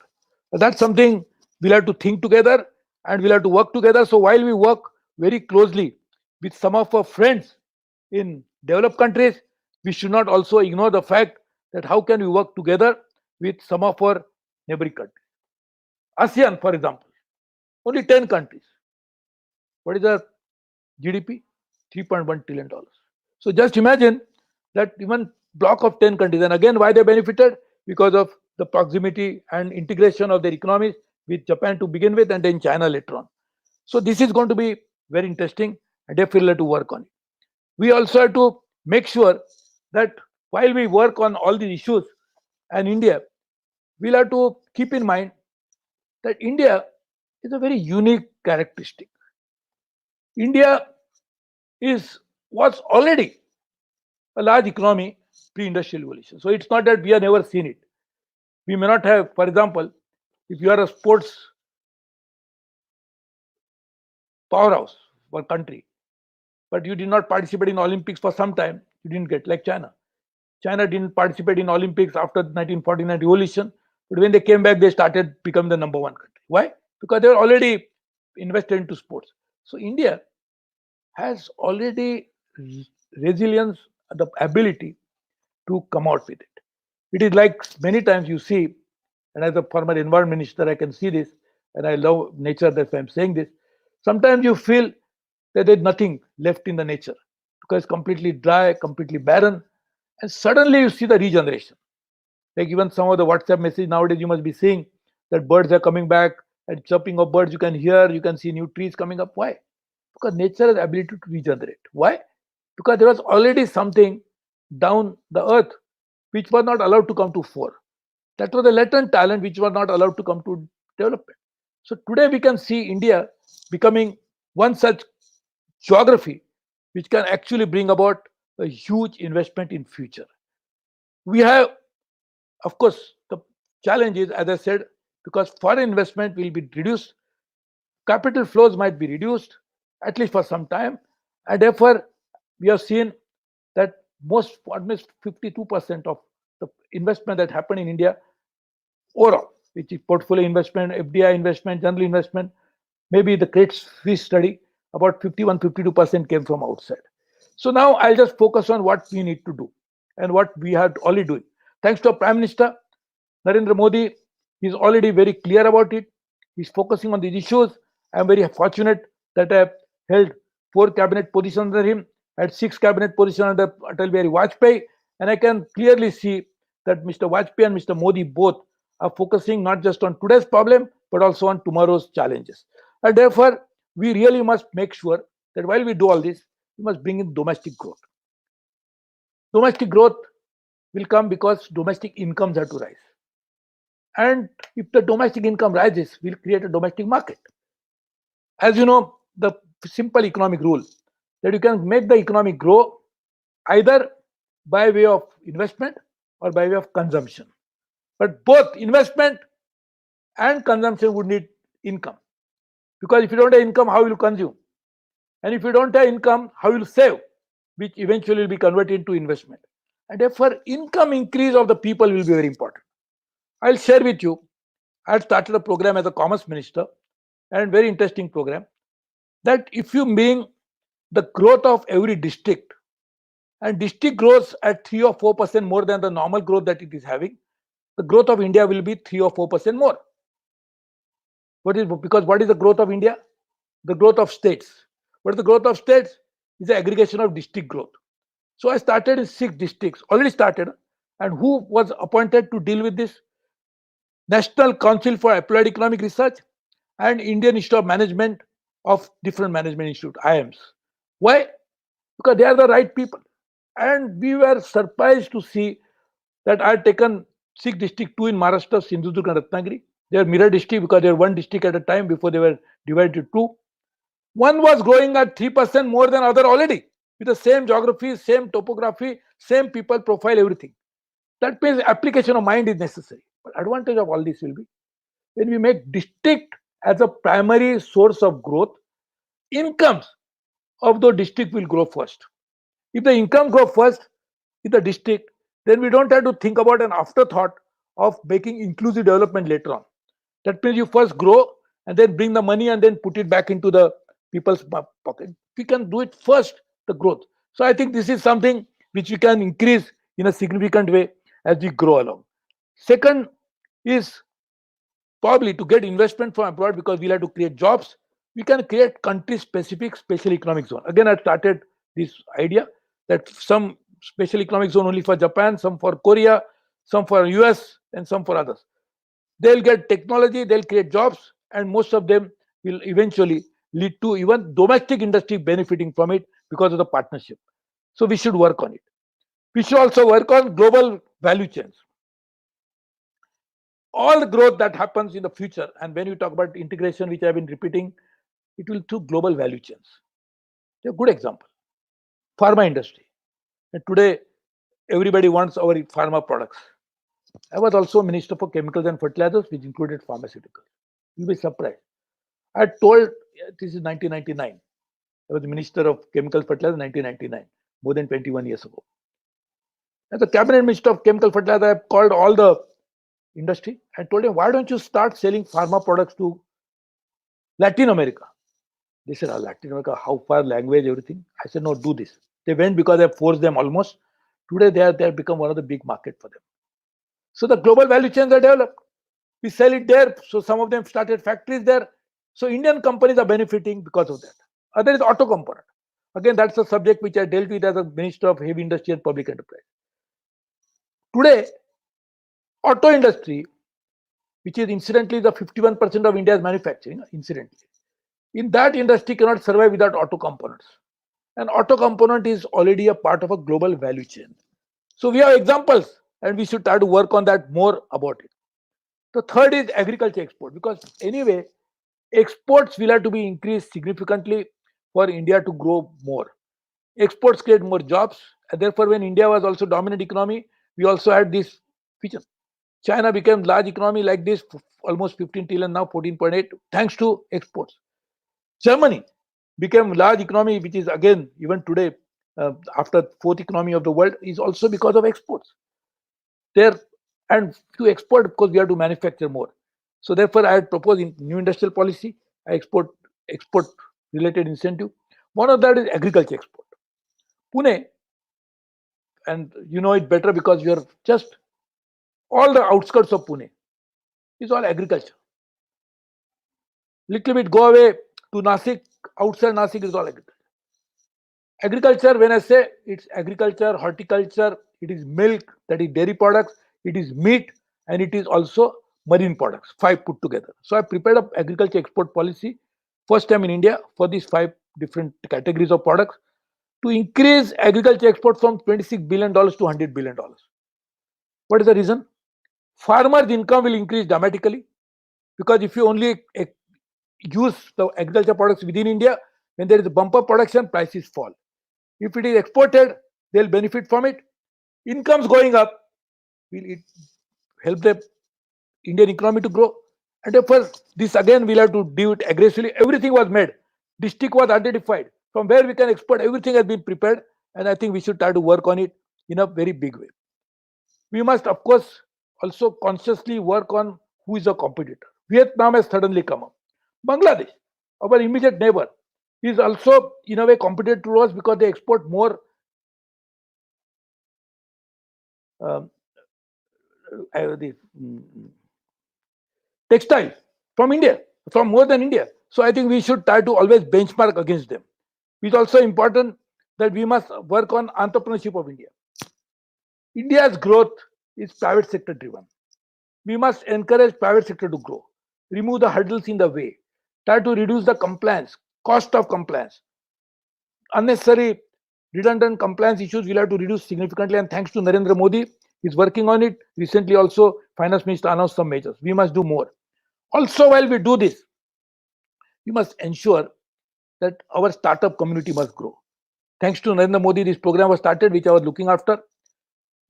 E: That's something we'll have to think together and we'll have to work together. So while we work very closely with some of our friends in developed countries, we should not also ignore the fact that how can we work together with some of our neighboring countries. ASEAN, for example, only 10 countries. What is the GDP? $3.1 trillion. So just imagine that even block of 10 countries, and again, why they benefited? Because of the proximity and integration of their economies with Japan to begin with, and then China later on. So this is going to be very interesting, and definitely have to work on it. We also have to make sure that while we work on all these issues, and India, we'll have to keep in mind that India is a very unique characteristic. India was already a large economy pre-industrial revolution. So it's not that we have never seen it. We may not have, for example, if you are a sports powerhouse for country, but you did not participate in Olympics for some time, you didn't get, like China. China didn't participate in Olympics after the 1949 revolution, but when they came back, they started becoming the number one country. Why? Because they were already invested into sports. So India has already resilience, the ability to come out with it. It is like many times you see, and as a former environment minister, I can see this, and I love nature, that's why I'm saying this. Sometimes you feel that there's nothing left in the nature because it's completely dry, completely barren, and suddenly you see the regeneration. Like even some of the WhatsApp message nowadays, you must be seeing that birds are coming back and chirping of birds you can hear, you can see new trees coming up. Why? Because nature has the ability to regenerate. Why? Because there was already something down the earth which was not allowed to come to fore. That was a latent talent which was not allowed to come to development. So today we can see India becoming one such geography which can actually bring about a huge investment in future. We have, of course, the challenge is, as I said, because foreign investment will be reduced, capital flows might be reduced, at least for some time, and therefore we have seen that almost 52% of the investment that happened in India overall, which is portfolio investment, FDI investment, general investment, maybe the Credit Suisse study, about 51-52% came from outside. So now I'll just focus on what we need to do and what we are already doing. Thanks to our Prime Minister, Narendra Modi, he's already very clear about it. He's focusing on these issues. I'm very fortunate that I have held 4 cabinet positions under him, had 6 cabinet positions under Atal Bihari Vajpayee, and I can clearly see that Mr. Vajpayee and Mr. Modi both are focusing not just on today's problem, but also on tomorrow's challenges. And therefore, we really must make sure that while we do all this, we must bring in domestic growth. Domestic growth will come because domestic incomes have to rise. And if the domestic income rises, we'll create a domestic market. As you know, the simple economic rule that you can make the economy grow either by way of investment or by way of consumption. But both investment and consumption would need income. Because if you don't have income, how will you consume? And if you don't have income, how will you save? Which eventually will be converted into investment. And therefore, income increase of the people will be very important. I'll share with you, I had started a program as a commerce minister, and very interesting program, that if you mean the growth of every district, and district grows at 3 or 4% more than the normal growth that it is having, the growth of India will be 3 or 4% more. Because what is the growth of India? The growth of states. What is the growth of states? Is the aggregation of district growth. So I started in 6 districts, already started. And who was appointed to deal with this? National Council for Applied Economic Research and Indian Institute of Management of different management institute, IIMs. Why? Because they are the right people. And we were surprised to see that I had taken 6 districts, 2 in Maharashtra, Sindhudurg and Ratnagiri. They are mirror district because they were 1 district at a time before they were divided to 2. One was growing at 3% more than other already, with the same geography, same topography, same people profile, everything. That means application of mind is necessary. But advantage of all this will be when we make district as a primary source of growth, incomes of the district will grow first. If the income grow first in the district, then we don't have to think about an afterthought of making inclusive development later on. That means you first grow and then bring the money and then put it back into the people's pocket. We can do it first, the growth. So I think this is something which we can increase in a significant way as we grow along. Second is probably to get investment from abroad, because we'll have to create jobs. We can create country-specific special economic zone. Again, I started this idea that some special economic zone only for Japan, some for Korea, some for US, and some for others. They'll get technology, they'll create jobs, and most of them will eventually lead to even domestic industry benefiting from it because of the partnership. So we should work on it. We should also work on global value chains. All the growth that happens in the future, and when you talk about integration, which I've been repeating, it will through global value chains. A good example, pharma industry. And today, everybody wants our pharma products. I was also Minister for Chemicals and Fertilizers, which included pharmaceuticals. You'll be surprised. I told, this is 1999. I was the Minister of Chemical Fertilizer in 1999, more than 21 years ago. As the Cabinet Minister of Chemical Fertilizer, I called all the industry and told them, why don't you start selling pharma products to Latin America? They said, Latin America, how far, language, everything? I said, no, do this. They went because I forced them almost. Today, they have become one of the big market for them. So the global value chains are developed. We sell it there. So some of them started factories there. So Indian companies are benefiting because of that. Other is auto component. Again, that's a subject which I dealt with as a Minister of Heavy Industry and Public Enterprise. Today, auto industry, which is incidentally the 51% of India's manufacturing, incidentally, in that industry cannot survive without auto components. And auto component is already a part of a global value chain. So we have examples, and we should try to work on that more about it. The third is agriculture export, because anyway, exports will have to be increased significantly for India to grow more. Exports create more jobs, and therefore when India was also dominant economy, we also had this feature. China became large economy like this, almost 15 trillion, now 14.8, thanks to exports. Germany became large economy, which is again, even today, after fourth economy of the world is also because of exports. There and to export, of course, we have to manufacture more. So therefore, I had proposed in new industrial policy, export related incentive. One of that is agriculture export. Pune, and you know it better because you are just all the outskirts of Pune is all agriculture. Little bit go away to Nasik, outside Nasik is all agriculture. Agriculture, when I say it's agriculture, horticulture, it is milk, that is dairy products, it is meat, and it is also marine products, 5 put together. So I prepared a agriculture export policy, first time in India for these 5 different categories of products to increase agriculture export from $26 billion to $100 billion. What is the reason? Farmers' income will increase dramatically because if you only use the agriculture products within India, when there is a bumper production, prices fall. If it is exported, they'll benefit from it. Incomes going up, will it help the Indian economy to grow? And therefore, this again we'll have to do it aggressively. Everything was made. District was identified. From where we can export, everything has been prepared. And I think we should try to work on it in a very big way. We must, of course, also consciously work on who is a competitor. Vietnam has suddenly come up. Bangladesh, our immediate neighbor, is also in a way competitor to us because they export more textile from India, from more than India. So I think we should try to always benchmark against them. It's also important that we must work on entrepreneurship of India. India's growth is private sector driven. We must encourage private sector to grow, remove the hurdles in the way, try to reduce the compliance, cost of compliance. Unnecessary redundant compliance issues we'll have to reduce significantly, and thanks to Narendra Modi, he's working on it. Recently also, Finance Minister announced some measures. We must do more. Also, while we do this, we must ensure that our startup community must grow. Thanks to Narendra Modi, this program was started, which I was looking after.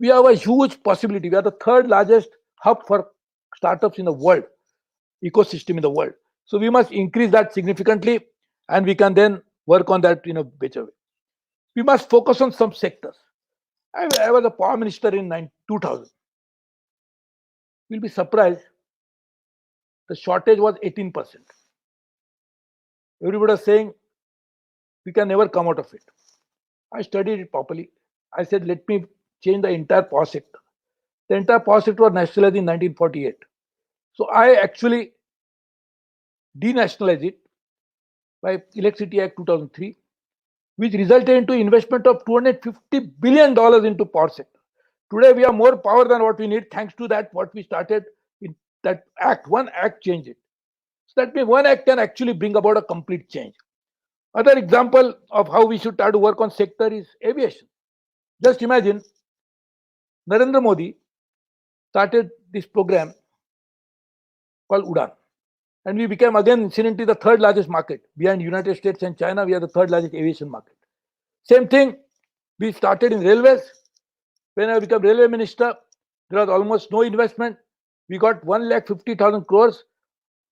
E: We have a huge possibility. We are the 3rd largest hub for startups in the world, ecosystem in the world. So we must increase that significantly, and we can then work on that in a better way. We must focus on some sectors. I was a power minister in 2000. You'll be surprised. The shortage was 18%. Everybody was saying we can never come out of it. I studied it properly. I said, let me change the entire power sector. The entire power sector was nationalized in 1948. So I actually denationalized it by Electricity Act 2003, which resulted into investment of $250 billion into power sector. Today we have more power than what we need, thanks to that what we started in that act. One act changed it. So that means one act can actually bring about a complete change. Other example of how we should try to work on sector is aviation. Just imagine Narendra Modi started this program called Udan. And we became again incidentally the 3rd largest market. Behind United States and China, we are the 3rd largest aviation market. Same thing, we started in railways. When I became railway minister, there was almost no investment. We got 1,50,000 crores,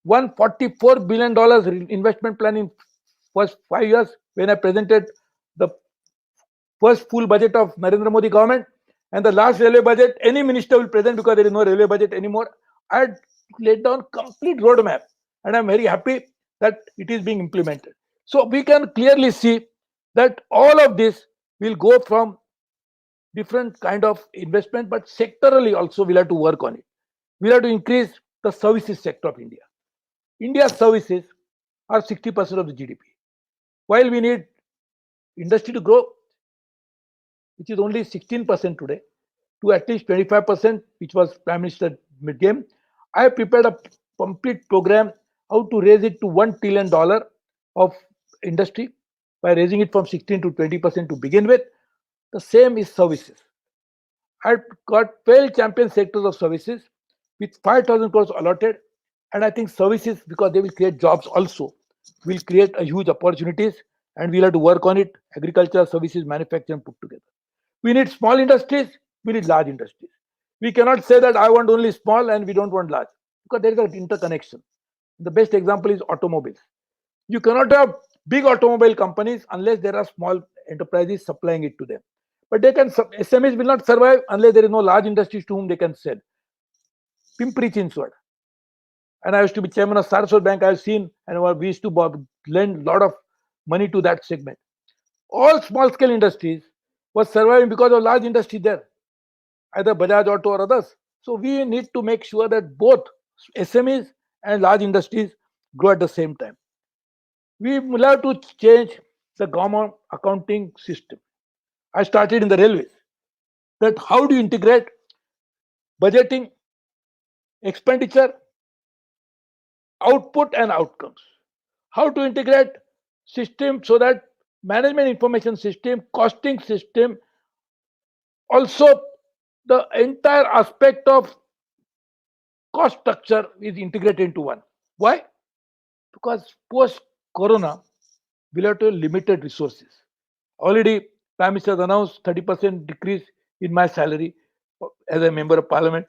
E: $144 billion investment plan in first 5 years. When I presented the first full budget of Narendra Modi government and the last railway budget, any minister will present because there is no railway budget anymore. I had laid down complete roadmap, and I'm very happy that it is being implemented. So we can clearly see that all of this will go from different kind of investment, but sectorally also we'll have to work on it. We'll have to increase the services sector of India. India's services are 60% of the GDP. While we need industry to grow, which is only 16% today, to at least 25%, which was Prime Minister mid-game, I prepared a complete program how to raise it to $1 trillion of industry by raising it from 16 to 20% to begin with. The same is services. I got 12 champion sectors of services with 5,000 crores allotted, and I think services, because they will create jobs also, will create a huge opportunities, and we'll have to work on it. Agriculture, services, manufacturing put together. We need small industries, we need large industries. We cannot say that I want only small and we don't want large, because there is an interconnection. The best example is automobiles. You cannot have big automobile companies unless there are small enterprises supplying it to them. But they can SMEs will not survive unless there is no large industries to whom they can sell. Pimpri Chinchwad. And I used to be chairman of Saraswat Bank. I've seen, and we used to lend a lot of money to that segment. All small scale industries was surviving because of large industry there, either Bajaj Auto or others. So we need to make sure that both SMEs and large industries grow at the same time. We will have to change the government accounting system. I started in the railways. That how do you integrate budgeting, expenditure, output and outcomes? How to integrate system so that management information system, costing system, also the entire aspect of cost structure is integrated into one. Why? Because post corona we'll have to limited resources. Already Prime Minister has announced 30% decrease in my salary as a member of parliament,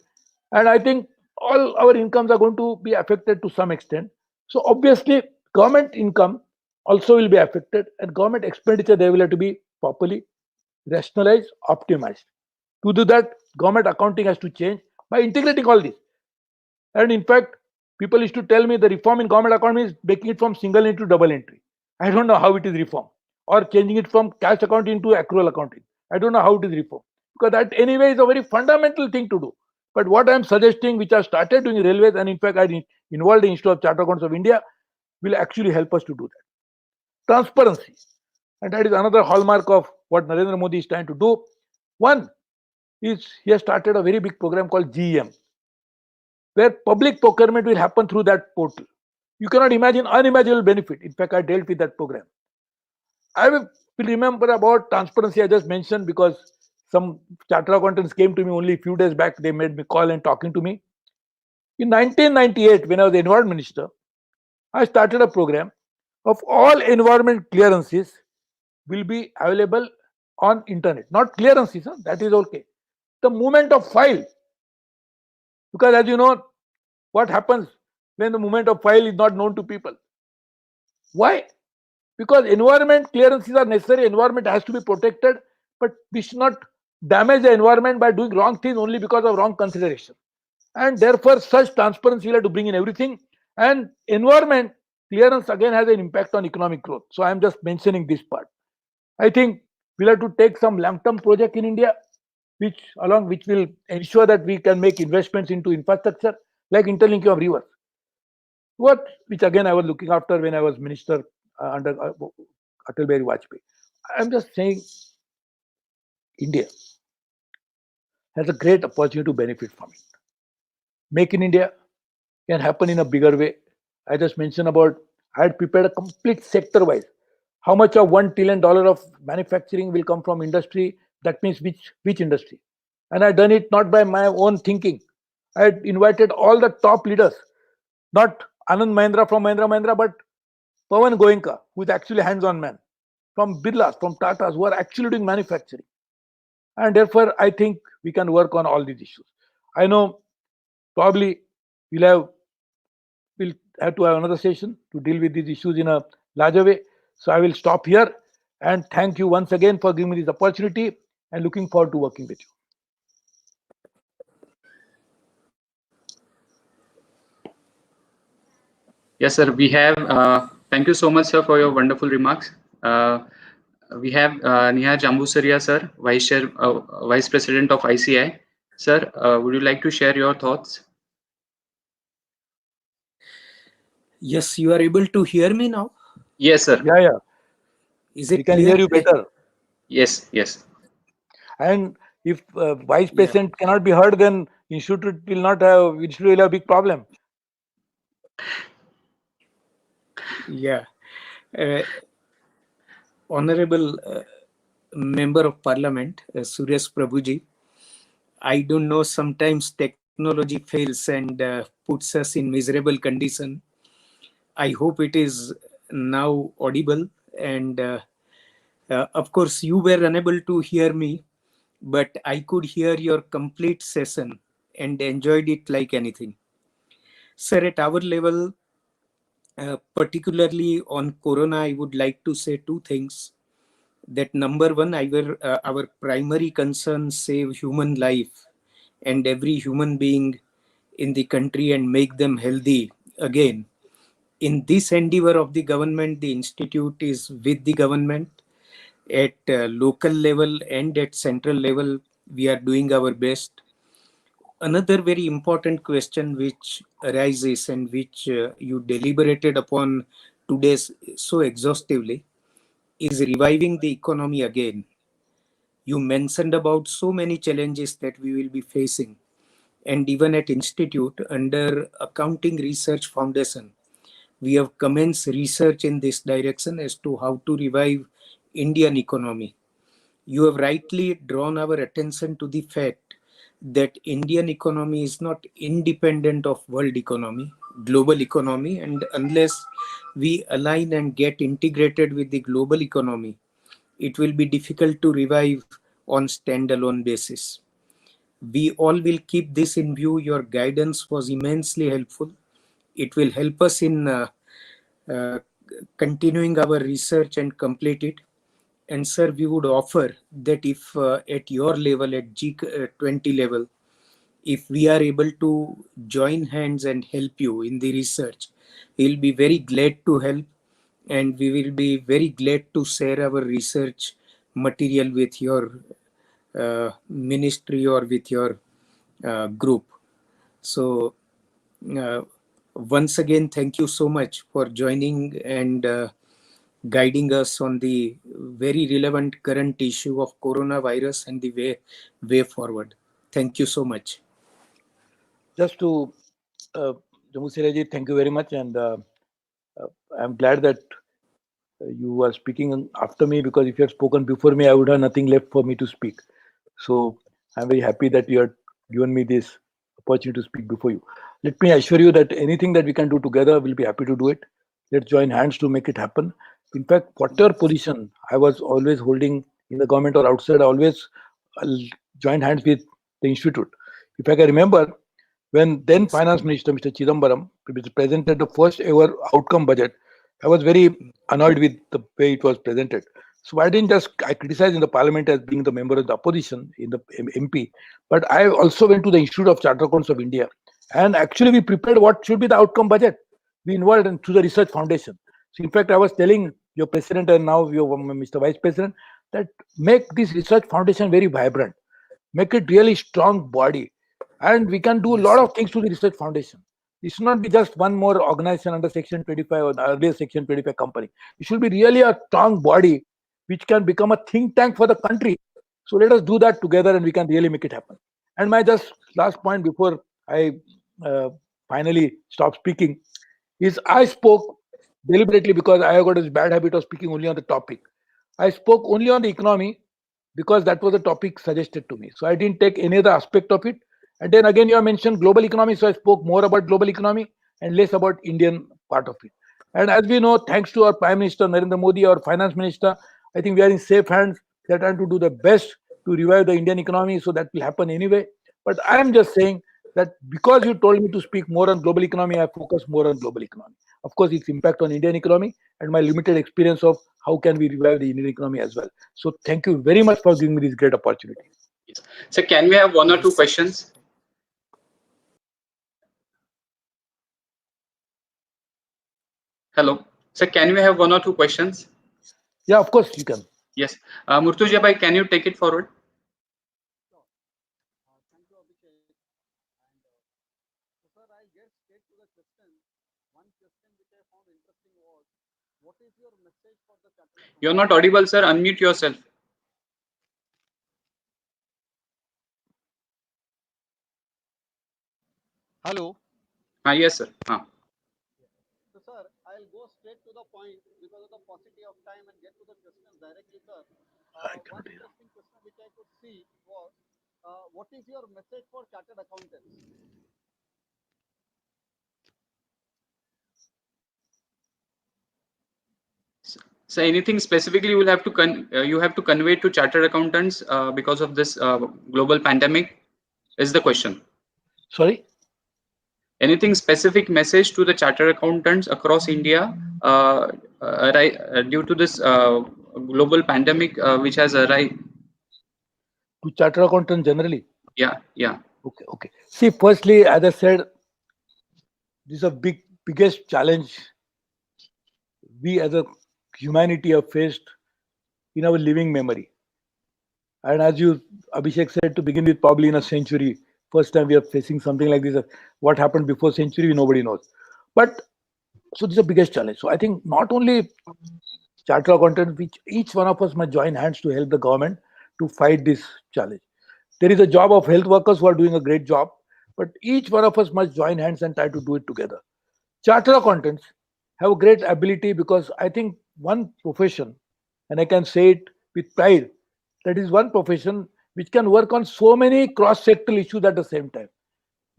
E: and I think all our incomes are going to be affected to some extent. So obviously government income also will be affected, and government expenditure they will have to be properly rationalized, optimized. To do that, government accounting has to change by integrating all this. And in fact, people used to tell me the reform in government accounting is making it from single entry to double entry. I don't know how it is reform, or changing it from cash accounting to accrual accounting. I don't know how it is reform, because that anyway is a very fundamental thing to do. But what I am suggesting, which I started doing in railways, and in fact I involved the Institute of Chartered Accountants of India, will actually help us to do that. Transparency, and that is another hallmark of what Narendra Modi is trying to do. One is he has started a very big program called GEM, where public procurement will happen through that portal. You cannot imagine unimaginable benefit. In fact, I dealt with that program. I will remember about transparency I just mentioned because some chartered accountants came to me only a few days back. They made me call and talking to me. In 1998, when I was the environment minister, I started a program of all environment clearances will be available on internet. Not clearances, huh? That is okay. The movement of file, because as you know, what happens when the movement of file is not known to people? Why? Because environment clearances are necessary. Environment has to be protected, but we should not damage the environment by doing wrong things only because of wrong consideration. And therefore, such transparency will have to bring in everything. And environment clearance again has an impact on economic growth. So I am just mentioning this part. I think we'll have to take some long-term project in India, which will ensure that we can make investments into infrastructure like interlinking of rivers. Which again I was looking after when I was minister under Atal Bihari Vajpayee. I'm just saying India has a great opportunity to benefit from it. Make in India can happen in a bigger way. I just mentioned about I had prepared a complete sector-wise. How much of $1 trillion of manufacturing will come from industry? That means which industry? And I done it not by my own thinking. I had invited all the top leaders, not Anand Mahindra from Mahindra Mahindra, but Pawan Goenka, who is actually hands-on man, from Birlas, from Tatas, who are actually doing manufacturing. And therefore, I think we can work on all these issues. I know probably we'll have to have another session to deal with these issues in a larger way. So I will stop here and thank you once again for giving me this opportunity and looking forward to working with you.
A: Yes, sir. We have. Thank you so much, sir, for your wonderful remarks. We have Neha Jambusaria, sir, Vice President of ICI. Sir, would you like to share your thoughts?
F: Yes, you are able to hear me now?
A: Yes, sir.
E: Yeah.
F: Is it
E: We can
F: clear?
E: hear you better.
A: Yes.
E: And if Vice President cannot be heard, then Institute will have a big problem.
F: Yeah. Honorable Member of Parliament, Suresh Prabhuji, I don't know, sometimes technology fails and puts us in miserable condition. I hope it is now audible, and of course you were unable to hear me, but I could hear your complete session and enjoyed it like anything. Sir, at our level, Particularly on Corona, I would like to say two things. That number one, our primary concern save human life and every human being in the country and make them healthy again. In this endeavor of the government, the institute is with the government at local level and at central level. We are doing our best. Another very important question which arises and which you deliberated upon today so exhaustively is reviving the economy again. You mentioned about so many challenges that we will be facing, and even at institute under Accounting Research Foundation, we have commenced research in this direction as to how to revive Indian economy. You have rightly drawn our attention to the fact that Indian economy is not independent of world economy, global economy, and unless we align and get integrated with the global economy, it will be difficult to revive on standalone basis. We all will keep this in view. Your guidance was immensely helpful. It will help us in uh, continuing our research and complete it. And sir, we would offer that if at your level, at G20 level, if we are able to join hands and help you in the research, we'll be very glad to help, and we will be very glad to share our research material with your ministry or with your group. So uh, once again, thank you so much for joining and guiding us on the very relevant current issue of coronavirus and the way forward. Thank you so much.
E: Just to Jammu Siraji, thank you very much, and I'm glad that you are speaking after me, because if you had spoken before me, I would have nothing left for me to speak. So I'm very happy that you have given me this opportunity to speak before you. Let me assure you that anything that we can do together, we'll be happy to do it. Let's join hands to make it happen. In fact, whatever position I was always holding in the government or outside, I always joined hands with the institute. If I can remember, when then Finance Minister Mr. Chidambaram presented the first ever outcome budget, I was very annoyed with the way it was presented. So I didn't just I criticized in the parliament as being the member of the opposition in the MP, but I also went to the Institute of Chartered Accountants of India, and actually we prepared what should be the outcome budget. We involved into the research foundation. So in fact, I was telling your president and now your Mr. Vice President that make this research foundation very vibrant, make it really strong body, and we can do a lot of things to the research foundation. It should not be just one more organization under Section 25 or the earlier Section 25 company. It should be really a strong body which can become a think tank for the country. So let us do that together and we can really make it happen. And my just last point before I finally stop speaking is I spoke deliberately because I have got this bad habit of speaking only on the topic. I spoke only on the economy because that was the topic suggested to me. So I didn't take any other aspect of it. And then again, you have mentioned global economy. So I spoke more about global economy and less about Indian part of it. And as we know, thanks to our Prime Minister Narendra Modi, our Finance Minister, I think we are in safe hands. They are trying to do the best to revive the Indian economy. So that will happen anyway. But I am just saying that because you told me to speak more on global economy, I focus more on global economy. Of course, its impact on Indian economy and my limited experience of how can we revive the Indian economy as well. So thank you very much for giving me this great opportunity.
A: Yes. So can we have one or two questions? Hello. So can we have one or two questions?
E: Yeah, of course you can.
A: Yes. Murtuja bhai, can you take it forward? You're not audible, sir. Unmute yourself.
G: Hello.
A: Yes, sir.
G: So, sir, I'll go straight to the point because of the paucity of time and get to the questions directly, sir. One interesting question which I could see was, what is your message for chartered accountants?
A: So anything specifically you will have to convey to chartered accountants because of this global pandemic is the question.
E: Sorry?
A: Anything specific message to the chartered accountants across India due to this global pandemic which has arrived?
E: To chartered accountant generally.
A: Yeah, yeah.
E: Okay. See, firstly, as I said, this is a biggest challenge we as a humanity have faced in our living memory. And as you, Abhishek said, to begin with, probably in a century, first time we are facing something like this. What happened before century, nobody knows. But so this is the biggest challenge. So I think not only chartered accountant, which each one of us must join hands to help the government to fight this challenge. There is a job of health workers who are doing a great job, but each one of us must join hands and try to do it together. Chartered accountants have a great ability because I think one profession, and I can say it with pride, that is one profession which can work on so many cross-sectoral issues at the same time.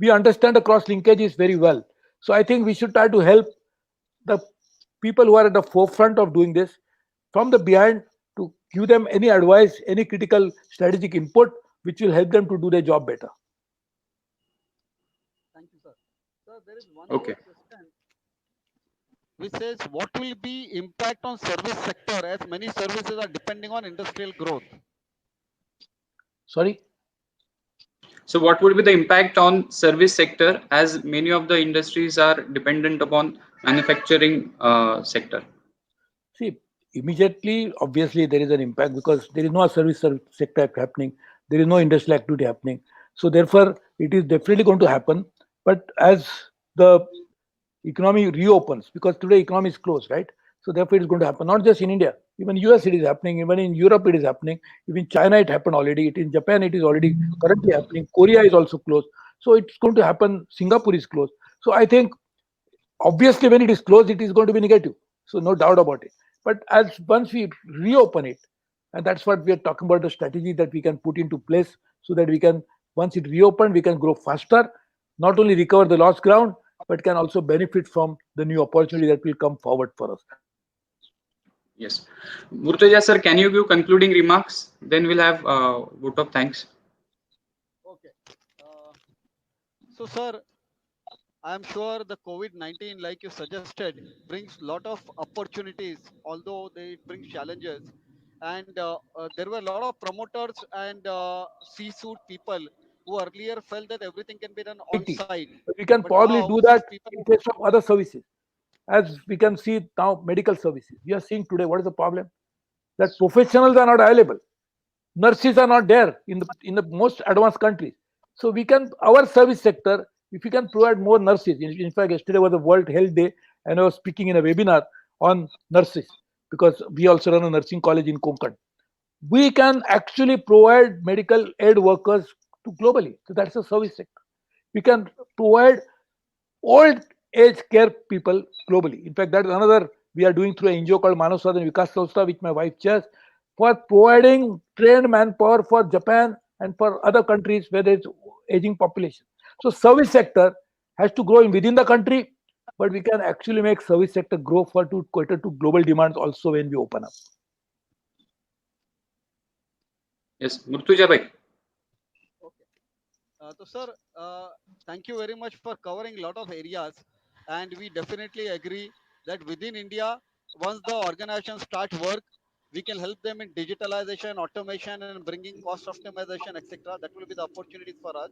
E: We understand the cross linkages very well. So I think we should try to help the people who are at the forefront of doing this from the behind to give them any advice, any critical strategic input which will help them to do their job better.
G: Thank you, sir. Sir, there is one
A: Okay.
G: more question which says, what will be impact on service sector as many services are depending on industrial growth?
E: Sorry?
A: So what would be the impact on service sector as many of the industries are dependent upon manufacturing sector?
E: See, immediately, obviously, there is an impact because there is no sector happening, there is no industrial activity happening. So, therefore, it is definitely going to happen. But as the economy reopens, because today economy is closed, right? So, therefore, it is going to happen. Not just in India, even US it is happening, even in Europe it is happening, even China it happened already. It in Japan it is already currently happening. Korea is also closed. So, it's going to happen. Singapore is closed. So, I think obviously when it is closed it is going to be negative, so no doubt about it. But as once we reopen it, and that's what we are talking about, the strategy that we can put into place so that we can, once it reopen, we can grow faster, not only recover the lost ground but can also benefit from the new opportunity that will come forward for us.
A: Yes. Murtaja sir, can you give concluding remarks? Then we'll have vote of thanks.
G: Okay. So, sir, I am sure the COVID-19, like you suggested, brings lot of opportunities, although they brings challenges. And there were a lot of promoters and C-suite people who earlier felt that everything can be done on
E: IT.
G: site.
E: We can
G: But
E: probably
G: now
E: do
G: these
E: that
G: people,
E: in case of other services. As we can see now, medical services. We are seeing today what is the problem? That professionals are not available. Nurses are not there in the most advanced countries. So we can, our service sector, if we can provide more nurses. In fact, yesterday was the World Health Day, and I was speaking in a webinar on nurses because we also run a nursing college in Konkan. We can actually provide medical aid workers to globally. So that's a service sector. We can provide old age care people globally. In fact, that's another we are doing through an NGO called Manav Sadhan Vikas Sanstha, which my wife chairs, for providing trained manpower for Japan and for other countries where there is aging population. So service sector has to grow in within the country, but we can actually make service sector grow for to cater to global demands also when we open up.
A: Yes, Murtuja bhai.
G: okay. So, sir, thank you very much for covering a lot of areas. And we definitely agree that within India, once the organizations start work, we can help them in digitalization, automation, and bringing cost optimization, etc. That will be the opportunities for us.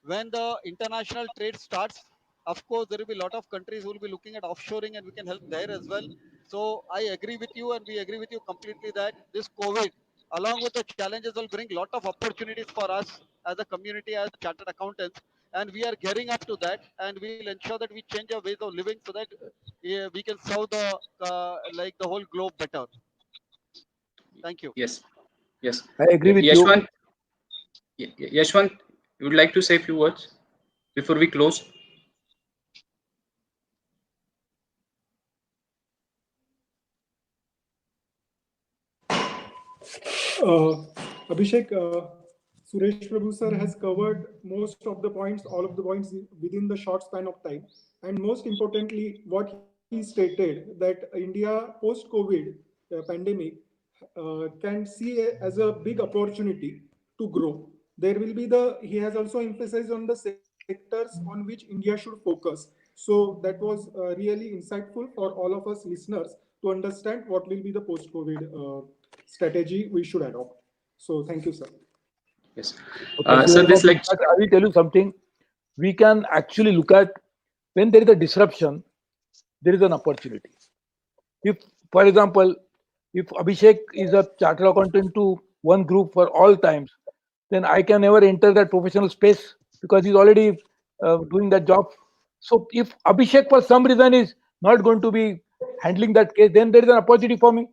G: When the international trade starts, of course, there will be a lot of countries who will be looking at offshoring and we can help there as well. So I agree with you and we agree with you completely that this COVID, along with the challenges, will bring a lot of opportunities for us as a community, as chartered accountants. And we are gearing up to that and we'll ensure that we change our ways of living so that we can serve the like the whole globe better. Thank you.
A: Yes, yes.
E: I agree with you.
A: Yashwant, Yashwant, you would like to say a few words before we close?
H: Abhishek, Suresh Prabhu sir has covered most of the points, all of the points within the short span of time. And most importantly, what he stated that India post-COVID pandemic can see as a big opportunity to grow. There will be he has also emphasized on the second sectors on which India should focus. So that was really insightful for all of us listeners to understand what will be the post-COVID strategy we should adopt. So thank you, sir.
A: Yes.
C: Thank you
A: So
C: very
A: this
C: much. In
A: lecture.
C: fact, I will tell you something. We can actually look at when there is a disruption, there is an opportunity. If, for example, if Abhishek is a chartered accountant to one group for all times, then I can never enter that professional space because he's already doing that job. So if Abhishek for some reason is not going to be handling that case, then there is an opportunity for me.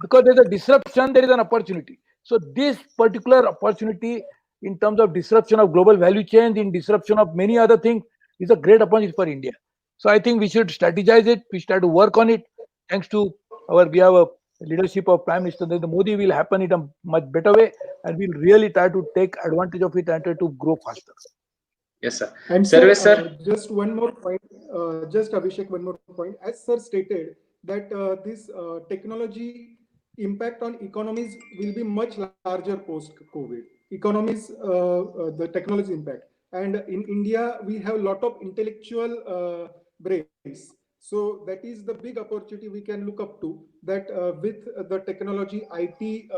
C: Because there's a disruption, there is an opportunity. So this particular opportunity in terms of disruption of global value chain, in disruption of many other things, is a great opportunity for India. So I think we should strategize it. We start to work on it. Thanks to we have a leadership of Prime Minister Narendra Modi will happen in a much better way, and we'll really try to take advantage of it and try to grow faster.
A: Yes, sir.
H: And
A: Sarvesh,
H: sir, just one more point, just Abhishek, one more point. As sir stated that this technology impact on economies will be much larger post-COVID. Economies, the technology impact. And in India, we have a lot of intellectual brains. So that is the big opportunity we can look up to, that with the technology IT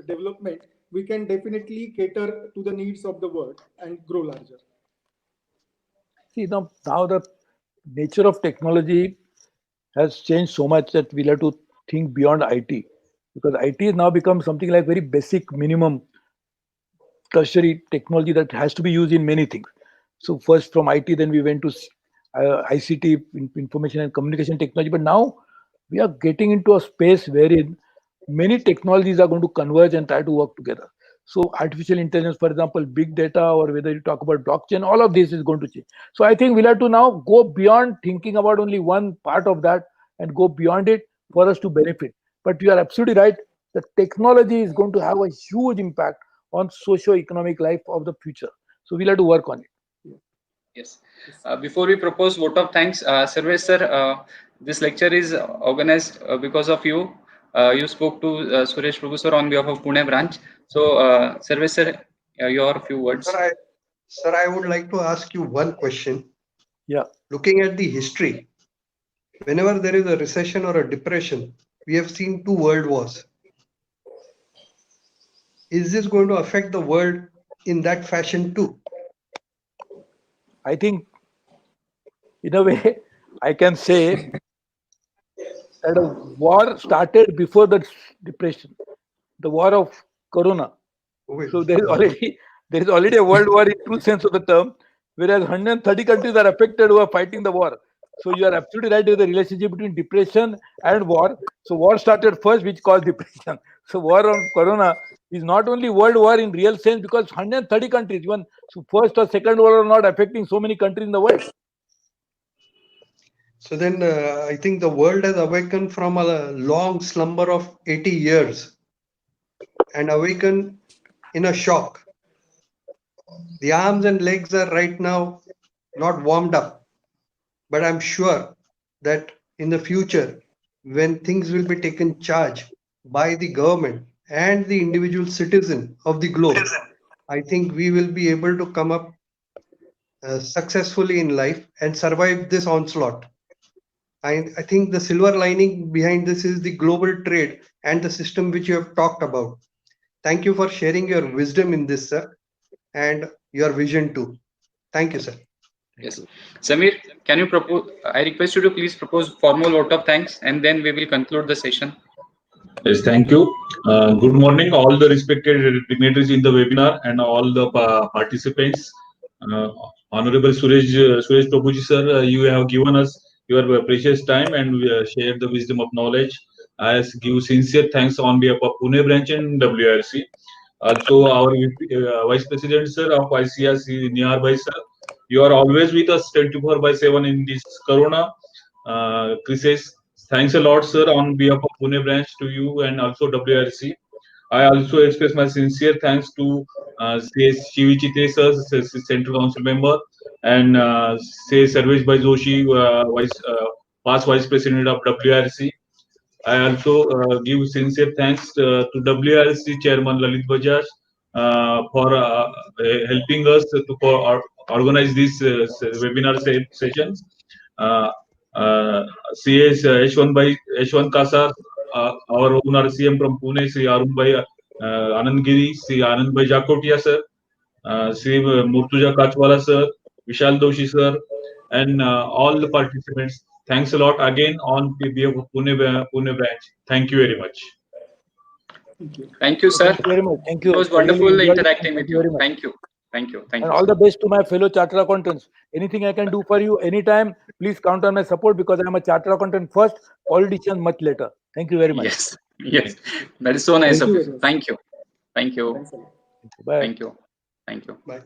H: development, we can definitely cater to the needs of the world and grow larger.
C: See, now the nature of technology has changed so much that we'll have to think beyond IT, because IT has now become something like very basic minimum tertiary technology that has to be used in many things. So first from IT, then we went to ICT, information and communication technology, but now we are getting into a space wherein many technologies are going to converge and try to work together. So artificial intelligence, for example, big data, or whether you talk about blockchain, all of this is going to change. So I think we'll have to now go beyond thinking about only one part of that and go beyond it for us to benefit. But you are absolutely right. The technology is going to have a huge impact on socio-economic life of the future. So we'll have to work on it.
A: Yes. Before we propose vote of thanks, Sarvesh sir, this lecture is organized because of you. You spoke to Suresh Prabhu sir on behalf of Pune branch. So, Sarvesh sir, your few words.
I: Sir, I would like to ask you one question.
C: Yeah.
I: Looking at the history, whenever there is a recession or a depression, we have seen 2 world wars. Is this going to affect the world in that fashion too?
C: I think, in a way, I can say that a war started before the depression, the war of Corona. So there is already a world war in true sense of the term, whereas 130 countries are affected who are fighting the war. So you are absolutely right with the relationship between depression and war. So war started first, which caused depression. So war on Corona is not only world war in real sense, because 130 countries, even first or second war, are not affecting so many countries in the world.
I: So then I think the world has awakened from a long slumber of 80 years and awakened in a shock. The arms and legs are right now not warmed up, but I'm sure that in the future, when things will be taken charge by the government and the individual citizen of the globe, I think we will be able to come up successfully in life and survive this onslaught. I think the silver lining behind this is the global trade and the system which you have talked about. Thank you for sharing your wisdom in this, sir, and your vision too. Thank you, sir.
A: Yes. Samir, can you propose? I request you to please propose formal vote of thanks, and then we will conclude the session.
J: Yes, thank you. Good morning, all the respected dignitaries in the webinar and all the participants. Honorable Suresh Prabhuji sir, you have given us your precious time and shared the wisdom of knowledge. I give sincere thanks on behalf of Pune branch and WRC. Also, our Vice President sir of ICRC, Nihar Bhai sir, you are always with us 24/7 in this Corona crisis. Thanks a lot, sir, on behalf of Pune branch to you and also WRC. I also express my sincere thanks to Shivi Chite sir, Central Council member, and Sarvesh Bhai Joshi, past Vice President of WRC. I also give sincere thanks to WRC Chairman Lalit Bajaj for helping us organize this webinar sessions. CS H1 Kasar, our own RCM from Pune, Sri Arun Bhai Anandgiri, Sri Anand Bhai Jakotia sir, Sri Murtuja Kachwala sir, Vishal Doshi sir, and all the participants. Thanks a lot again on behalf of Pune branch. Thank you very much.
A: Thank you, sir.
E: Thank you very much. Thank you.
A: It was
E: I really
A: wonderful
E: enjoyed it.
A: interacting with
E: Thank you
A: you.
E: very much.
A: Thank you. Thank you. Thank
E: And
A: you.
E: all
A: sir.
E: the best to my fellow chartered accountants. Anything I can do for you anytime, please count on my support because I'm a chartered accountant first, politician much later. Thank you very much.
A: Yes. Yes. That is so nice
H: Thank
A: of
H: you
A: you.
H: very much.
A: Thank you. Thank you.
H: Thanks a lot.
E: Bye.
A: Thank you. Thank you.
I: Bye.